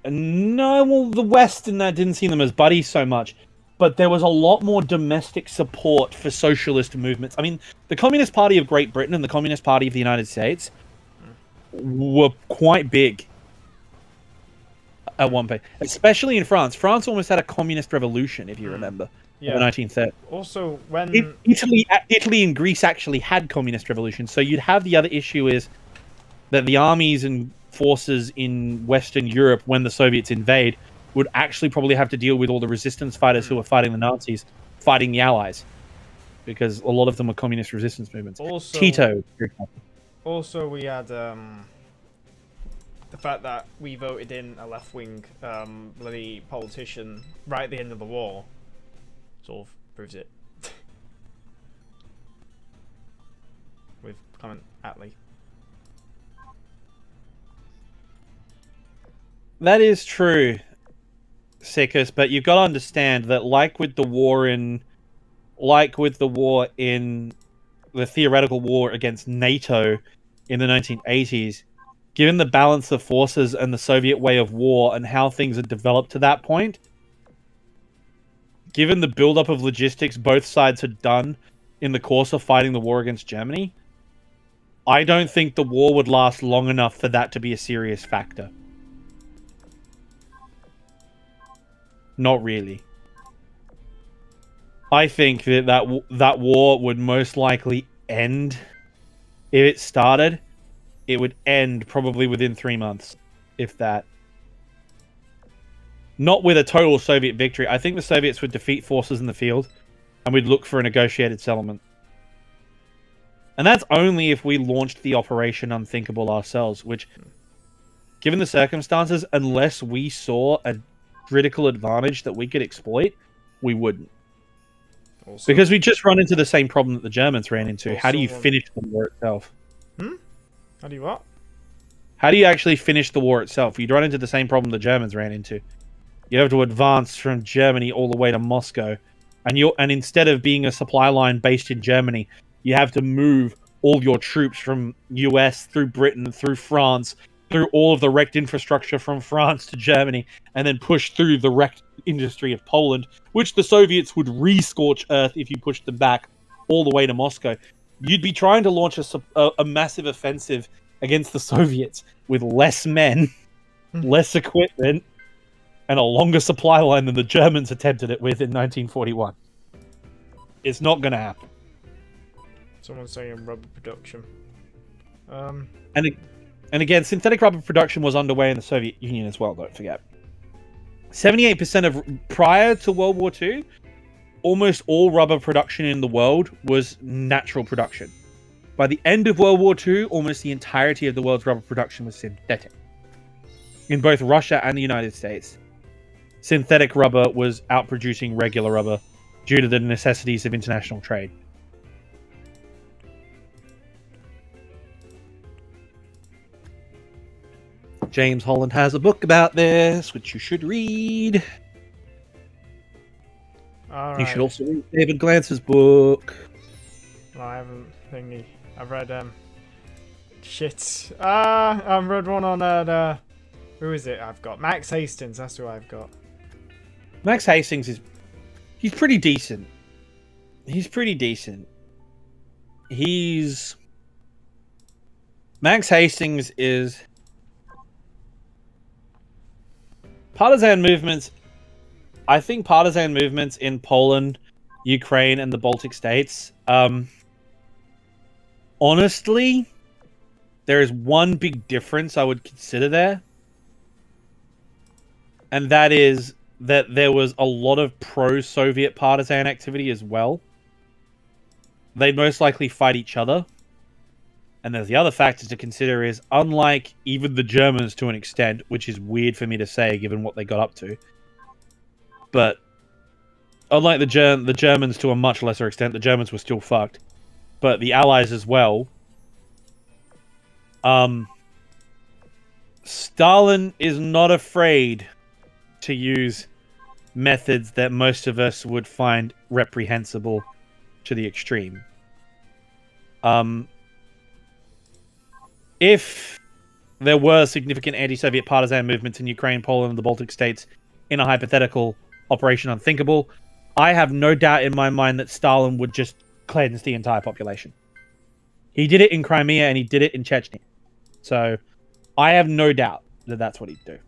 No, well, the West and that didn't see them as buddies so much, but there was a lot more domestic support for socialist movements. I mean, the Communist Party of Great Britain and the Communist Party of the United States were quite big at one point, especially in France. France almost had a communist revolution, if you remember, in the 1930s. Also, when Italy and Greece actually had communist revolutions, so you'd have the other issue is that the armies and forces in Western Europe, when the Soviets invade, would actually probably have to deal with all the resistance fighters who were fighting the Nazis, fighting the Allies, because a lot of them were communist resistance movements. Also, Tito, for example. Also, we had the fact that we voted in a left-wing bloody politician right at the end of the war sort of proves it. With Clement Attlee. That is true, Sikus, but you've got to understand that, like with the war in the theoretical war against NATO in the 1980s, given the balance of forces and the Soviet way of war and how things had developed to that point, given the buildup of logistics both sides had done in the course of fighting the war against Germany, I don't think the war would last long enough for that to be a serious factor. Not really. I think that war would most likely end. If it started, it would end probably within 3 months, if that. Not with a total Soviet victory. I think the Soviets would defeat forces in the field, and we'd look for a negotiated settlement. And that's only if we launched the Operation Unthinkable ourselves, which, given the circumstances, unless we saw a critical advantage that we could exploit, we wouldn't. Also, because we just run into the same problem that the Germans ran into. How do you finish the war itself? How do you what? How do you actually finish the war itself? You'd run into the same problem the Germans ran into. You have to advance from Germany all the way to Moscow, and instead of being a supply line based in Germany, you have to move all your troops from US through Britain, through France, through all of the wrecked infrastructure from France to Germany, and then push through the wrecked industry of Poland, which the Soviets would re-scorch Earth if you pushed them back all the way to Moscow. You'd be trying to launch a massive offensive against the Soviets with less men, less equipment, and a longer supply line than the Germans attempted it with in 1941. It's not going to happen. Someone's saying rubber production. And again, synthetic rubber production was underway in the Soviet Union as well, don't forget. 78% of, prior to World War II, almost all rubber production in the world was natural production. By the end of World War II, almost the entirety of the world's rubber production was synthetic. In both Russia and the United States, synthetic rubber was outproducing regular rubber due to the necessities of international trade. James Holland has a book about this, which you should read. All right. You should also read David Glance's book. Well, I haven't thingy. I've read shit. I've read one on who is it? I've got Max Hastings. That's who I've got. Max Hastings he's pretty decent. Max Hastings is partisan movements. I think partisan movements in Poland, Ukraine, and the Baltic states. Honestly, there is one big difference I would consider there. And that is that there was a lot of pro-Soviet partisan activity as well. They'd most likely fight each other. And there's the other factor to consider is, unlike even the Germans to an extent, which is weird for me to say given what they got up to, but unlike the Germans to a much lesser extent, the Germans were still fucked. But the Allies as well. Stalin is not afraid to use methods that most of us would find reprehensible to the extreme. If there were significant anti-Soviet partisan movements in Ukraine, Poland, and the Baltic states in a hypothetical Operation Unthinkable, I have no doubt in my mind that Stalin would just cleanse the entire population. He did it in Crimea and he did it in Chechnya. So I have no doubt that that's what he'd do.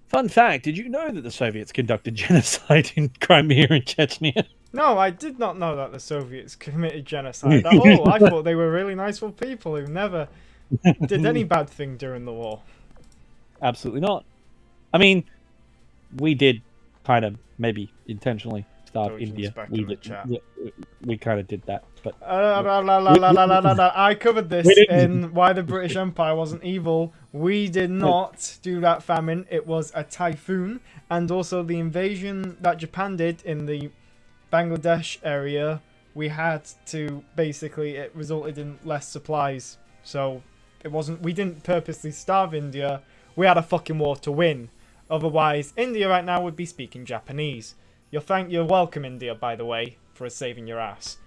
Fun fact, did you know that the Soviets conducted genocide in Crimea and Chechnya? No, I did not know that the Soviets committed genocide at all. I thought they were really nice people who never did any bad thing during the war. Absolutely not. I mean, we did kind of maybe intentionally starve India. We did, we kind of did that. But I covered this in Why the British Empire Wasn't Evil. We did not do that famine. It was a typhoon, and also the invasion that Japan did in the Bangladesh area. We had to basically, it resulted in less supplies. So it wasn't. We didn't purposely starve India. We had a fucking war to win. Otherwise, India right now would be speaking Japanese. You're welcome, India, by the way, for saving your ass.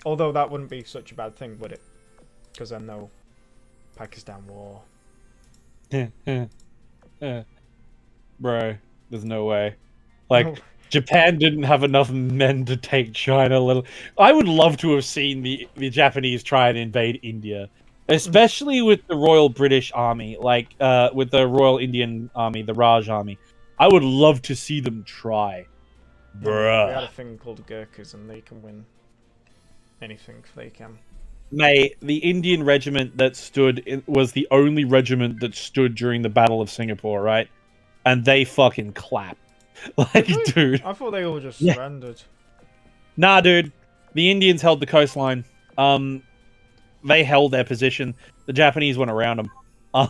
Although that wouldn't be such a bad thing, would it? Because I know Pakistan war. Bro, there's no way. Like, No. Japan didn't have enough men to take China. I would love to have seen the Japanese try and invade India. Especially with the Royal British Army, like with the Royal Indian Army, the Raj Army. I would love to see them try. Bruh. We had a thing called Gurkhas, and they can win anything if they can. Mate, the Indian regiment that was the only regiment that stood during the Battle of Singapore, right? And they fucking clapped. Like, Really? dude. I thought they all just surrendered. Nah, dude. The Indians held the coastline. They held their position. The Japanese went around them.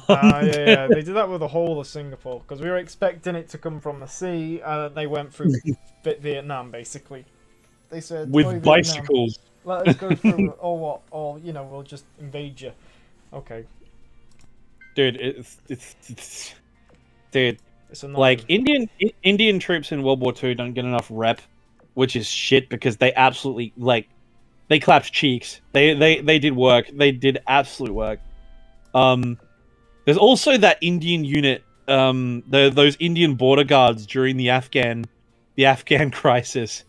Yeah. They did that with the whole of Singapore, because we were expecting it to come from the sea, and they went through Vietnam, basically. They said, with bicycles. Vietnam, let us go through, or what? Or, we'll just invade you. Okay. Dude, dude. It's annoying. Like, Indian troops in World War II don't get enough rep, which is shit, because they absolutely, like, they clapped cheeks. They did work. They did absolute work. There's also that Indian unit, those Indian border guards during the Afghan crisis,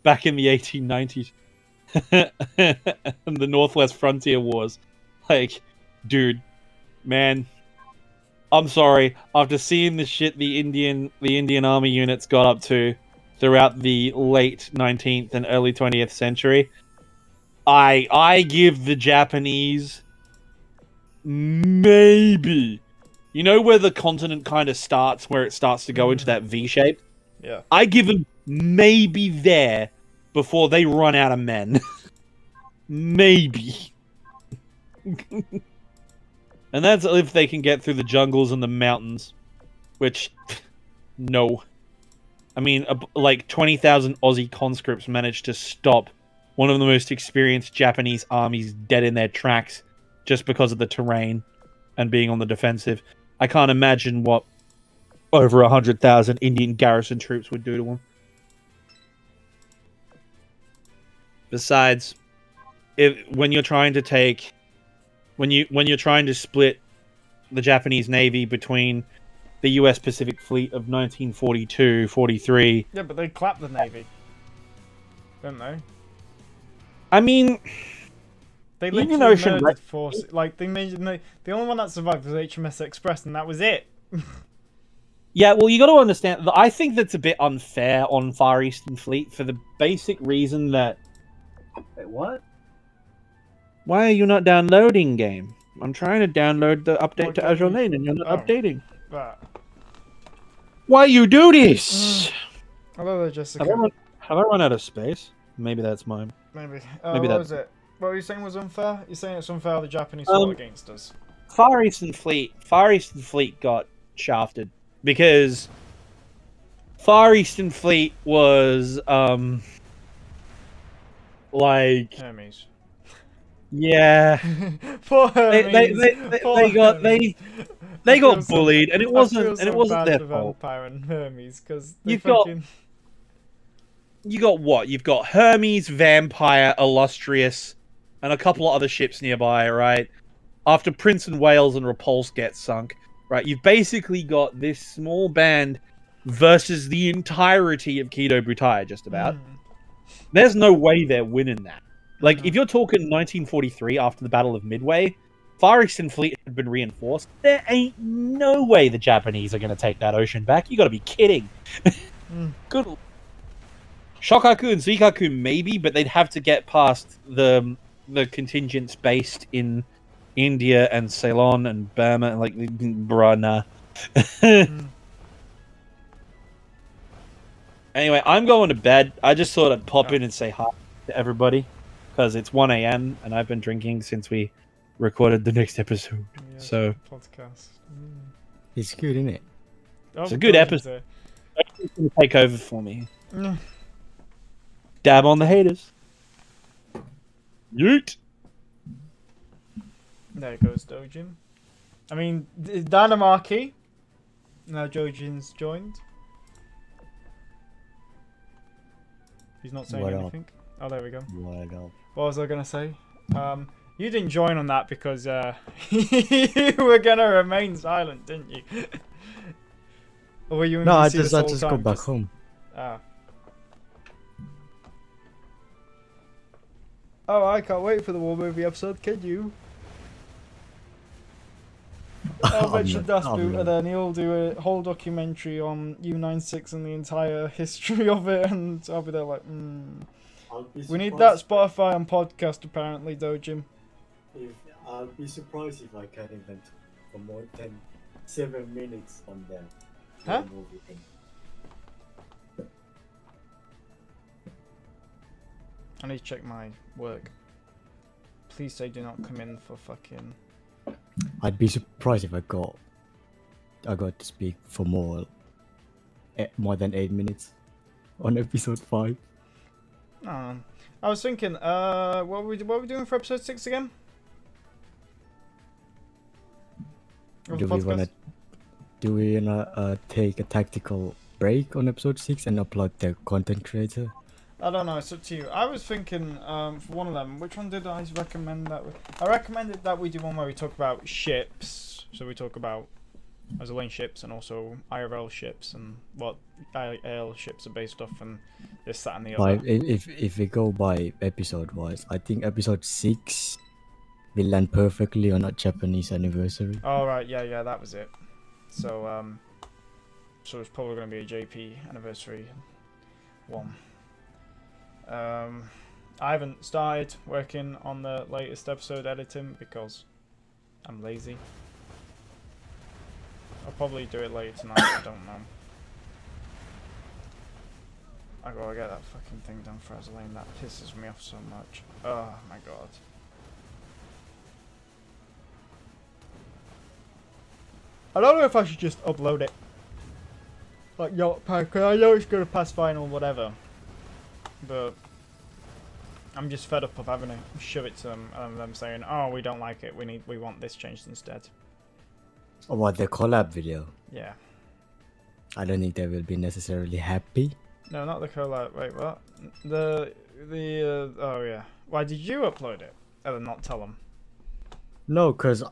back in the 1890s, and the Northwest Frontier Wars. Like, dude, man, I'm sorry. After seeing the shit the Indian Army units got up to throughout the late 19th and early 20th century, I give the Japanese maybe, where the continent kind of starts, where it starts to go into that V shape? Yeah. I give them maybe there before they run out of men. Maybe. And that's if they can get through the jungles and the mountains. Which, no. I mean, like 20,000 Aussie conscripts managed to stop one of the most experienced Japanese armies dead in their tracks just because of the terrain and being on the defensive. I can't imagine what over 100,000 Indian garrison troops would do to them. Besides, when you're trying to split the Japanese Navy between the U.S. Pacific Fleet of 1942, 43. Yeah, but they clapped the Navy, didn't they? I mean, They Indian literally Ocean murdered force. Like they made the only one that survived was HMS Express, and that was it. Yeah, well, you got to understand. I think that's a bit unfair on Far Eastern Fleet for the basic reason that. Wait, what? Why are you not downloading, game? I'm trying to download the update to Azur Lane, and you're not updating. But... Why you do this? Hello there, Jessica. Have I run out of space? Maybe that's mine. Maybe. Maybe what was it? What were you saying was unfair? You're saying it's unfair the Japanese fought against us. Far Eastern Fleet got shafted because Far Eastern Fleet was like Hermes. Yeah. Poor Hermes. They got bullied, and it wasn't their fault. Vampire and Hermes, because You've got what? You've got Hermes, Vampire, Illustrious, and a couple of other ships nearby, right? After Prince and Wales and Repulse get sunk, right? You've basically got this small band versus the entirety of Kido Butai, just about. There's no way they're winning that. Like, if you're talking 1943 after the Battle of Midway, Far Eastern Fleet had been reinforced. There ain't no way the Japanese are going to take that ocean back. You got to be kidding. Good. Shokaku and Zuikaku maybe, but they'd have to get past the contingents based in India and Ceylon and Burma and like bruh, nah. Anyway, I'm going to bed. I just thought I'd pop in and say hi to everybody because it's 1 a.m. and I've been drinking since we recorded the next episode. Yeah, so podcast. It's good, isn't it? It's a good episode. It's going to take over for me. Dab on the haters. Yeet. There goes Dojin. I mean, Dynamaki. Now Dojin's joined. He's not saying anything. Oh, there we go. What was I going to say? You didn't join on that because you were going to remain silent, didn't you? Or were you in I just got back home. Ah. Oh, I can't wait for the War Movie episode, can you? I'll mention Das Boot, and then he'll do a whole documentary on U96 and the entire history of it, and I'll be there like, we need that Spotify and podcast, apparently, Dojin. I'll be surprised if I can invent for more than 7 minutes on that. Huh? Movie thing. I need to check my work. Please say do not come in for fucking... I'd be surprised if I got to speak for more than 8 minutes on episode 5. I was thinking, what are we doing for episode 6 again? Do we wanna take a tactical break on episode 6 and upload the content creator? I don't know, it's up to you. I was thinking for one of them, which one did I recommend that? I recommended that we do one where we talk about ships. So we talk about Azur Lane ships and also IRL ships and what IRL ships are based off and this, that and the other. If we go by episode wise, I think episode 6 will land perfectly on a Japanese anniversary. Oh right, yeah, that was it. So so it's probably going to be a JP anniversary one. I haven't started working on the latest episode editing because I'm lazy. I'll probably do it later tonight, I don't know. I gotta get that fucking thing done for Azur Lane, that pisses me off so much. Oh my god. I don't know if I should just upload it. Like Yacht Pack, I know it's gonna pass final, whatever. But I'm just fed up of having to shove it to them and them saying, "Oh, we don't like it. We want this changed instead." Oh, what, the collab video? Yeah. I don't think they will be necessarily happy. No, not the collab. Wait, what? Oh yeah. Why did you upload it? And then not tell them? No, because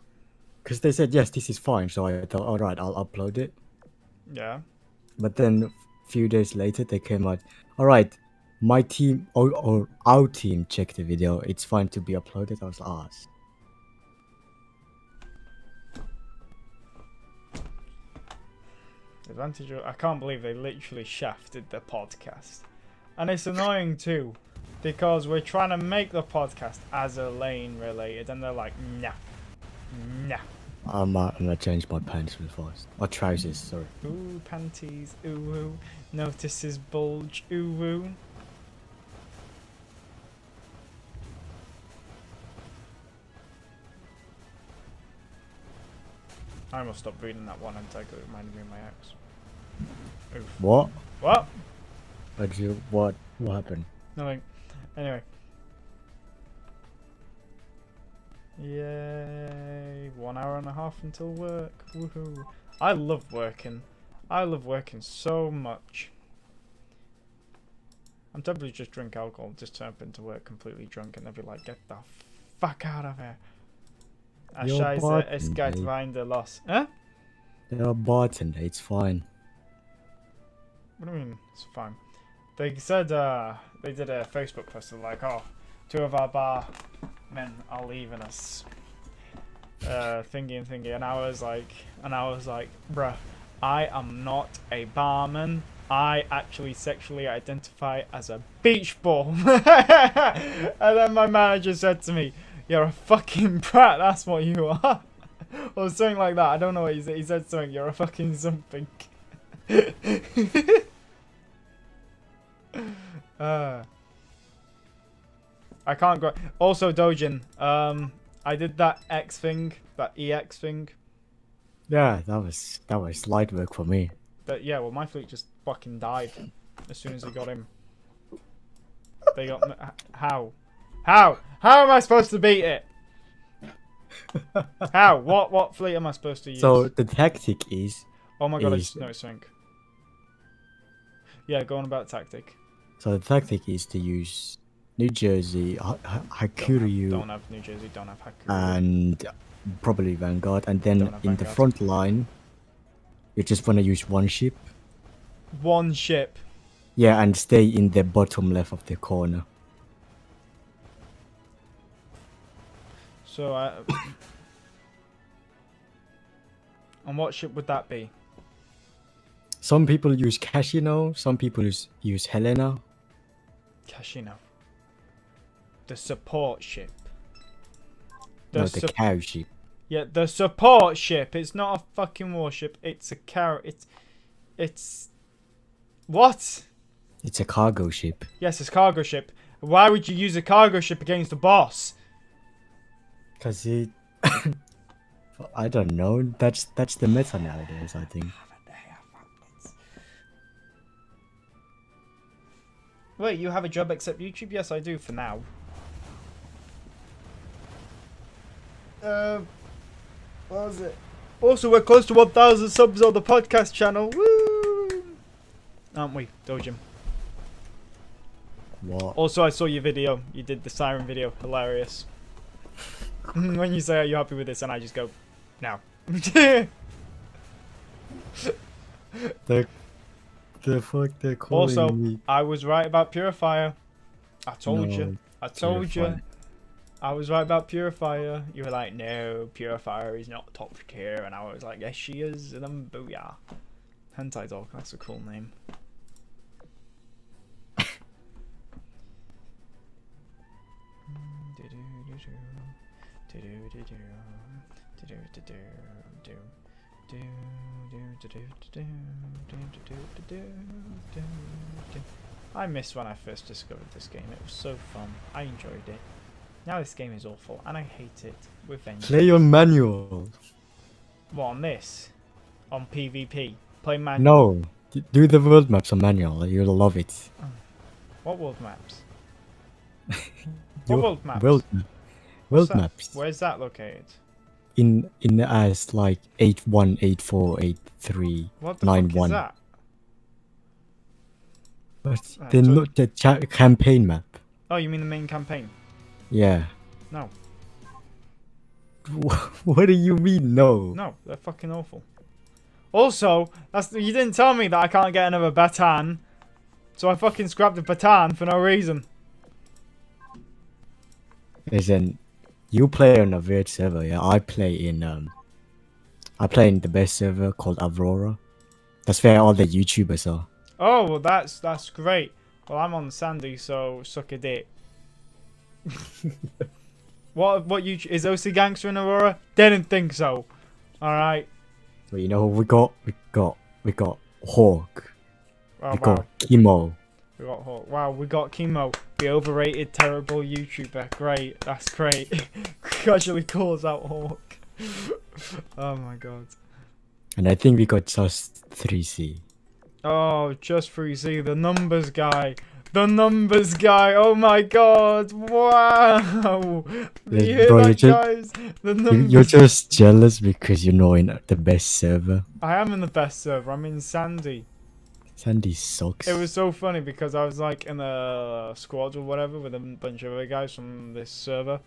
they said yes, this is fine. So I thought, all right, I'll upload it. Yeah. But then a few days later, they came out, all right, my team or our team checked the video. It's fine to be uploaded. I was like, Advantage of, I can't believe they literally shafted the podcast. And it's annoying too, because we're trying to make the podcast Azur Lane related, and they're like, nah. Nah. I'm gonna change my pants real fast. Or trousers, sorry. Ooh, panties, ooh, ooh. Notices bulge, ooh, ooh. I must stop reading that one and take it reminded me of my ex. Oof. What? What? What happened? Nothing. Anyway. Yay. 1 hour and a half until work. Woohoo. I love working. I love working so much. I'm tempted to just drink alcohol, just turn up into work completely drunk, and they'll be like, get the fuck out of here. Scheiße, es geht weiter los. Huh? They're a bartender, it's fine. What do you mean? It's fine. They said, they did a Facebook post like, oh, 2 of our bar men are leaving us. Thingy, and I was like, bruh, I am not a barman. I actually sexually identify as a beach ball. And then my manager said to me, you're a fucking brat, that's what you are. Or something like that. I don't know what he said. He said something, you're a fucking something. I can't go. Also, Dojin, I did that X thing, that EX thing. Yeah, that was light work for me. But yeah, well, my fleet just fucking died as soon as we got him. They got how am I supposed to beat it? How? What fleet am I supposed to use? So the tactic is. Oh my god! I just noticed something. Yeah, go on about tactic. So the tactic is to use New Jersey, Hakuryu, Don't have New Jersey. Don't have Hakuryu. and probably Vanguard, and then in the Vanguard. front line, you just want to use one ship. One ship. Yeah, and stay in the bottom left of the corner. So, and what ship would that be? Some people use Casino, some people use Helena. Casino. The support ship. No, the cow ship. Yeah, the support ship. It's not a fucking warship. It's a It's what? It's a cargo ship. Yes, it's cargo ship. Why would you use a cargo ship against a boss? Cause it. I don't know. That's the meta nowadays, I think. Wait, you have a job except YouTube? Yes, I do for now. What was it? Also, we're close to 1,000 subs on the podcast channel. Woo! Aren't we, Dojim? What? Also, I saw your video. You did the siren video. Hilarious. When you say, are you happy with this? And I just go, no. The fuck they're calling Also, me. I was right about Purifier. I told you. I told you. Purifier. I was right about Purifier. You were like, no, Purifier is not top tier. And I was like, yes, she is. And then booyah. Hentai Dog, that's a cool name. I miss when I first discovered this game. It was so fun. I enjoyed it. Now this game is awful and I hate it with vengeance. Play on manual. What, on this? On PvP? Play manual? No. Do the world maps on manual. You'll love it. What world maps? Your What world maps? World What's that? maps. Where's that located? In as like 81, 84, 83, What the 91. fuck is that? But Right, they're so- not the campaign map. Oh, you mean the main campaign? Yeah. No. What do you mean, no? No, they're fucking awful. Also, you didn't tell me that I can't get another baton, so I fucking scrapped the baton for no reason. Listen, you play on a weird server, yeah? I play in the best server called Aurora. That's where all the YouTubers are. Oh, well that's great. Well, I'm on Sandy, so suck a dick. What you is OC Gangster in Aurora? Didn't think so. All right. But you know who we got? We got Hawk. Oh, We wow. got Kimo. We got Hawk. Wow, we got Chemo, the overrated, terrible YouTuber. Great, that's great. Casually calls out Hawk. Oh my god. And I think we got just 3C. Oh, just 3C, the numbers guy. The numbers guy. Oh my god. Wow. Do you hear Bro, that, guys? The numbers. You're just jealous because you're not in the best server. I am in the best server. I'm in Sandy. Sandy sucks. It was so funny because I was like in a squad or whatever with a bunch of other guys from this server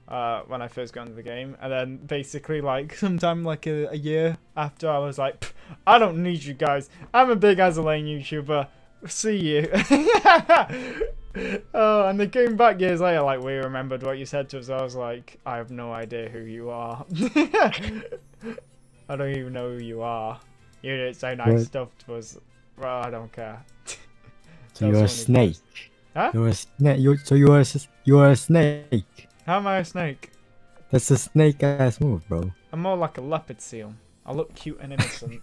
when I first got into the game, and then basically like sometime like a year after, I was like, I don't need you guys. I'm a big Azur Lane YouTuber. See you. Oh, and they came back years later like, we remembered what you said to us. I was like, I have no idea who you are. I don't even know who you are. You didn't say nice What? stuff to us. Well, I don't care. So you're a snake. Huh? You're a snake. You are a snake. How am I a snake? That's a snake ass move, bro. I'm more like a leopard seal. I look cute and innocent,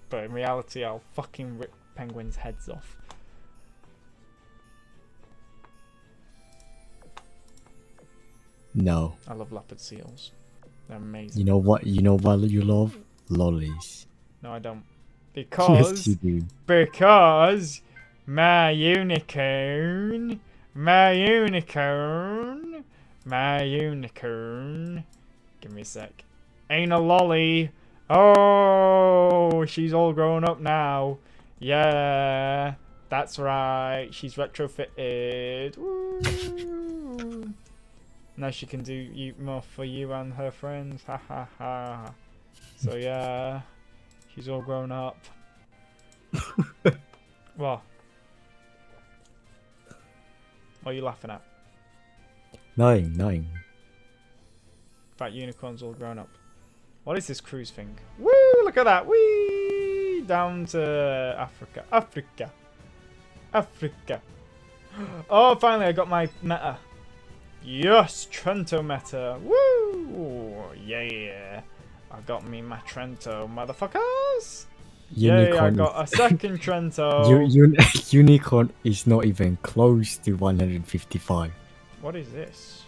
but in reality, I'll fucking rip penguins' heads off. No. I love leopard seals. They're amazing. You know what? You know what you love? Lollies. No, I don't. Yes, Because you do. Because my unicorn, my unicorn, my unicorn. Give me a sec. Ain't a lolly. Oh, she's all grown up now. Yeah, that's right. She's retrofitted. Woo. Now she can do more for you and her friends. Ha ha ha. So yeah. She's all grown up. What? What are you laughing at? Nine. That unicorn's all grown up. What is this cruise thing? Woo! Look at that! Whee! Down to Africa. Africa. Oh, finally I got my meta. Yes! Trento meta. Woo! Yeah! I got me my Trento, motherfuckers! Yay, I got a second Trento. Unicorn is not even close to 155. What is this?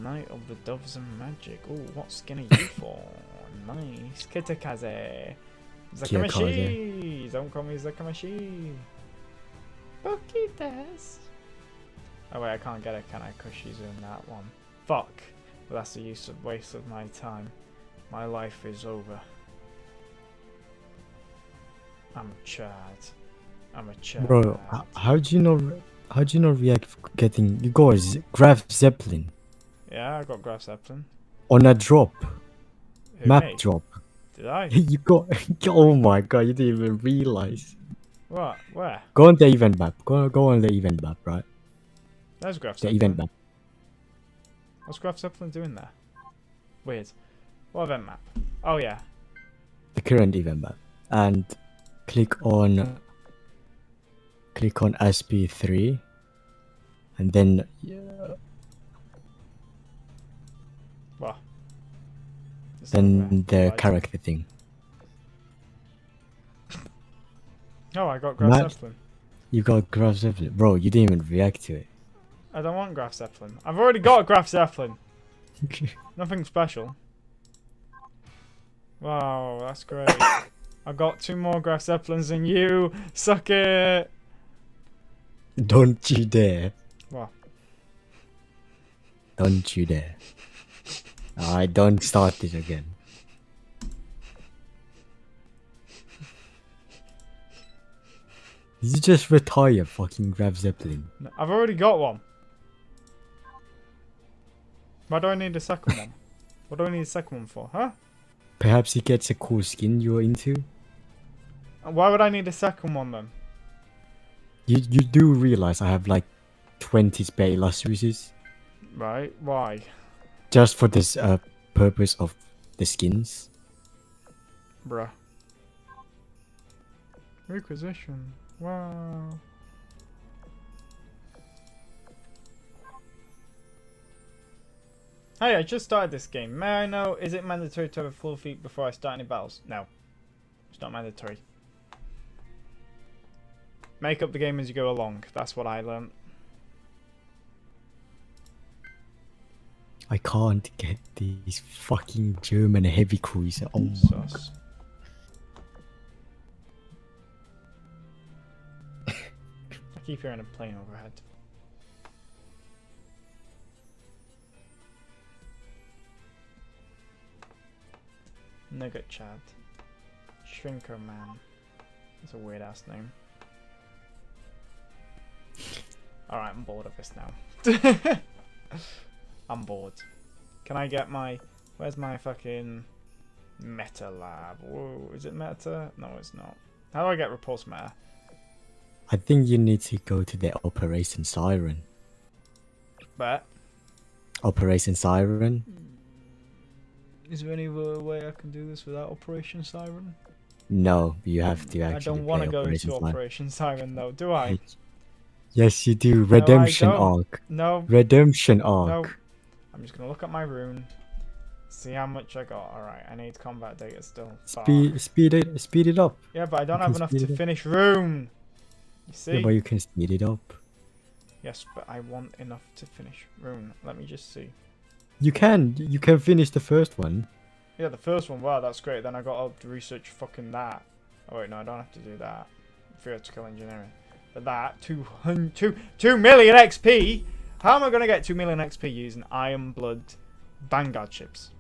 Knight of the Doves and Magic. Oh, what skin are you for? Nice. Kitakaze. Zakamashi. Don't call me Zakamashi. Pokitas. Oh wait, I can't get it, can I? Because she's in that one. Fuck. But that's a waste of my time. My life is over. I'm a Chad. I'm a Chad. Bro, how'd you not react getting you guys Graf Zeppelin Yeah, I got Graf Zeppelin. on a drop? Who, Map me? drop. Did I? You got oh my god, you didn't even realize. What? Where? Go on the event map. Go on the event map, right? There's Graf The Zeppelin. event map. What's Graf Zeppelin doing there? Weird. What event map? Oh yeah. The current event map. And click on SP3 and then What? It's then not the there. Right. character thing. Oh, I got Graf Map- Zeppelin. You got Graf Zeppelin. Bro, you didn't even react to it. I don't want Graf Zeppelin. I've already got a Graf Zeppelin. Nothing special. Wow, that's great. I got 2 more Graf Zeppelins than you. Suck it. Don't you dare. What? Don't you dare. I don't start this again. Did you just retire fucking Graf Zeppelin? No, I've already got one. Why do I need a second one? What do I need a second one for? Huh? Perhaps he gets a cool skin you're into. Why would I need a second one then? You do realize I have like 20 spare illustrators Right? Why? just for this purpose of the skins. Bruh. Requisition. Wow. Hey, I just started this game. May I know, is it mandatory to have a full feet before I start any battles? No. It's not mandatory. Make up the game as you go along. That's what I learned. I can't get these fucking German heavy cruiser. Oh my god. Sus. I keep hearing a plane overhead. Nugget Chad. Shrinker Man. That's a weird ass name. Alright, I'm bored of this now. I'm bored. Can I get my... Where's my fucking... Meta lab? Whoa, is it meta? No, it's not. How do I get repulse meta? I think you need to go to the Operation Siren. But... Operation Siren? Is there any other way I can do this without Operation Siren? No, you have to actually. I don't want to go Operation to Siren. Operation Siren though, do I? Yes, you do. Redemption don't. arc. No. Redemption arc. No. I'm just gonna look at my rune. See how much I got. Alright, I need combat data still. Fuck. Speed it up. Yeah, but I don't You have can enough speed to it up. finish rune. You see? Yeah, but you can speed it up. Yes, but I want enough to finish rune. Let me just see. You can finish the first one. Yeah, the first one, wow, that's great. Then I got to research fucking that. Oh wait, no, I don't have to do that. Theoretical engineering. But that, 2 million XP? How am I going to get 2 million XP using Iron Blood Vanguard chips?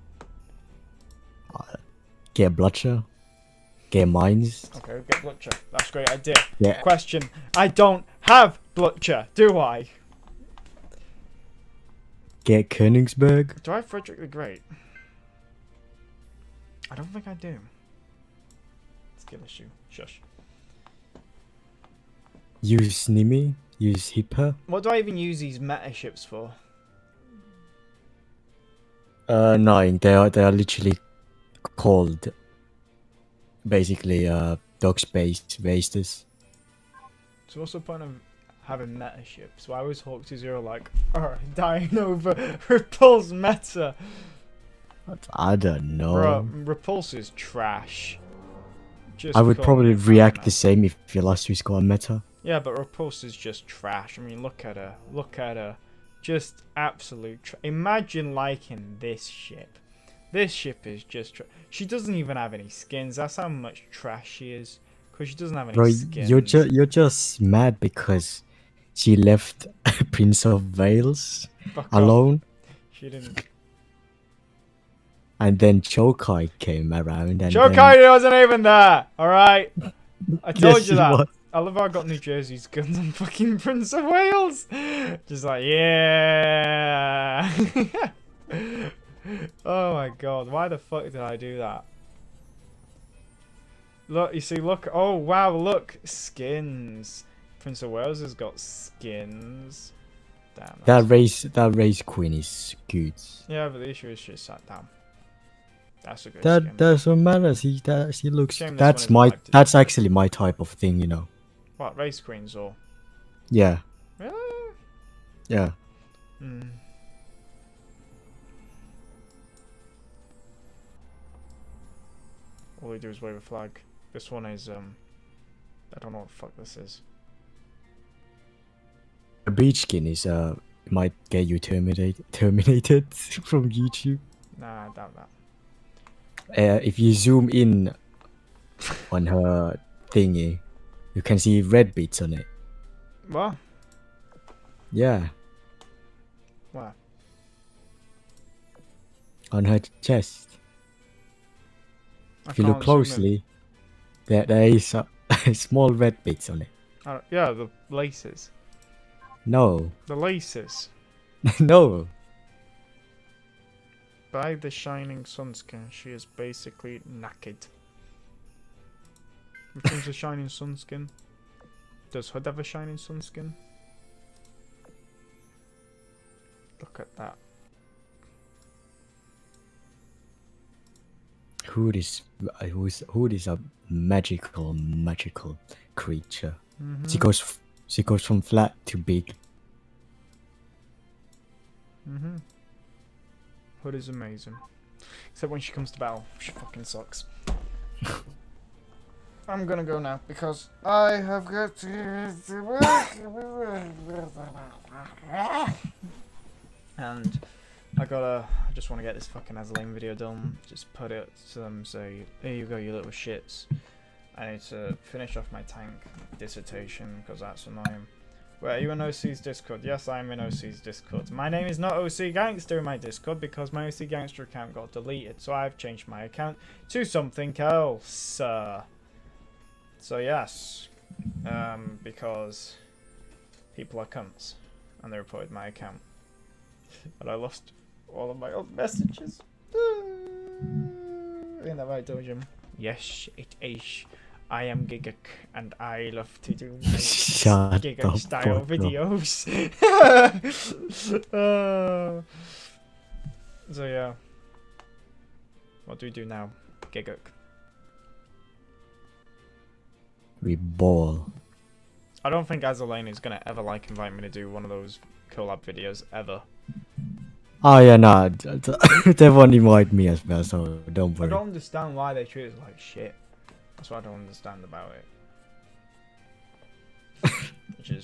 Get Bloodsher. Get Mines. Okay, get Blutcher. That's a great idea. Yeah. Question, I don't have Blutcher, do I? Get Königsberg. Do I have Frederick the Great? I don't think I do. Skill issue. Shush. Use Nimi. Use Hipper. What do I even use these meta ships for? No, they are literally called basically dog space wasters. So what's the point of having meta ships? Why was Hawk 2-0 like, dying over Repulse meta? I don't know. Bro, Repulse is trash. Just I would call probably me react meta. the same if Velocity's got a meta. Yeah, but Repulse is just trash. I mean, look at her. Look at her. Just absolute imagine liking this ship. This ship is just she doesn't even have any skins. That's how much trash she is. Because she doesn't have any Bro, skins. you're just mad because she left Prince of Wales Fuck off. alone, She didn't. and then Chokai came around and Chokai wasn't even there. Alright? I told Yes, you he that. was. I love how I got New Jersey's guns on fucking Prince of Wales. Just like, yeah. Oh my god, why the fuck did I do that? Look, you see, look. Oh wow, look. Skins. Prince of Wales has got skins. Damn. That race queen is good. Yeah, but the issue is she sat down. That's a good That skin. doesn't matter. She looks. Shame this That's one isn't that's actually my type of thing, you know. What, race queens or? Yeah, Really? yeah. Hmm. All they do is wave a flag. This one is I don't know what the fuck this is. A beach skin is might get you terminated from YouTube. Nah, I doubt that. If you zoom in on her thingy, you can see red bits on it. What? Yeah, What? on her chest. I If you look can't zoom in. closely, there is small red bits on it. Yeah, the laces. No, The laces. no. buy the shining sunscreen, she is basically naked. Which one's a shining sunscreen? Does Hood have a shining sunscreen? Look at that. Hood is a magical creature. Mm-hmm. She goes from flat to big. Mm-hmm. Hood is amazing. Except when she comes to battle, she fucking sucks. I'm gonna go now because I have got to work. And I just want to get this fucking Azur Lane video done. Just put it to them, say, here you go, you little shits. I need to finish off my tank dissertation because that's annoying. Wait, are you in OC's Discord? Yes, I'm in OC's Discord. My name is not OC Gangster in my Discord because my OC Gangster account got deleted. So I've changed my account to something else. So yes, because people are cunts and they reported my account. And I lost all of my old messages. Ain't that right, Dojum? Yes, it is. I am Gigak and I love to do my Gigak style videos. So yeah. What do we do now? Gigak. We ball. I don't think Azur Lane is gonna ever invite me to do one of those collab videos ever. Oh yeah, nah. They won't invite me as well, so don't I worry. don't understand why they treat us like shit. That's what I don't understand about it.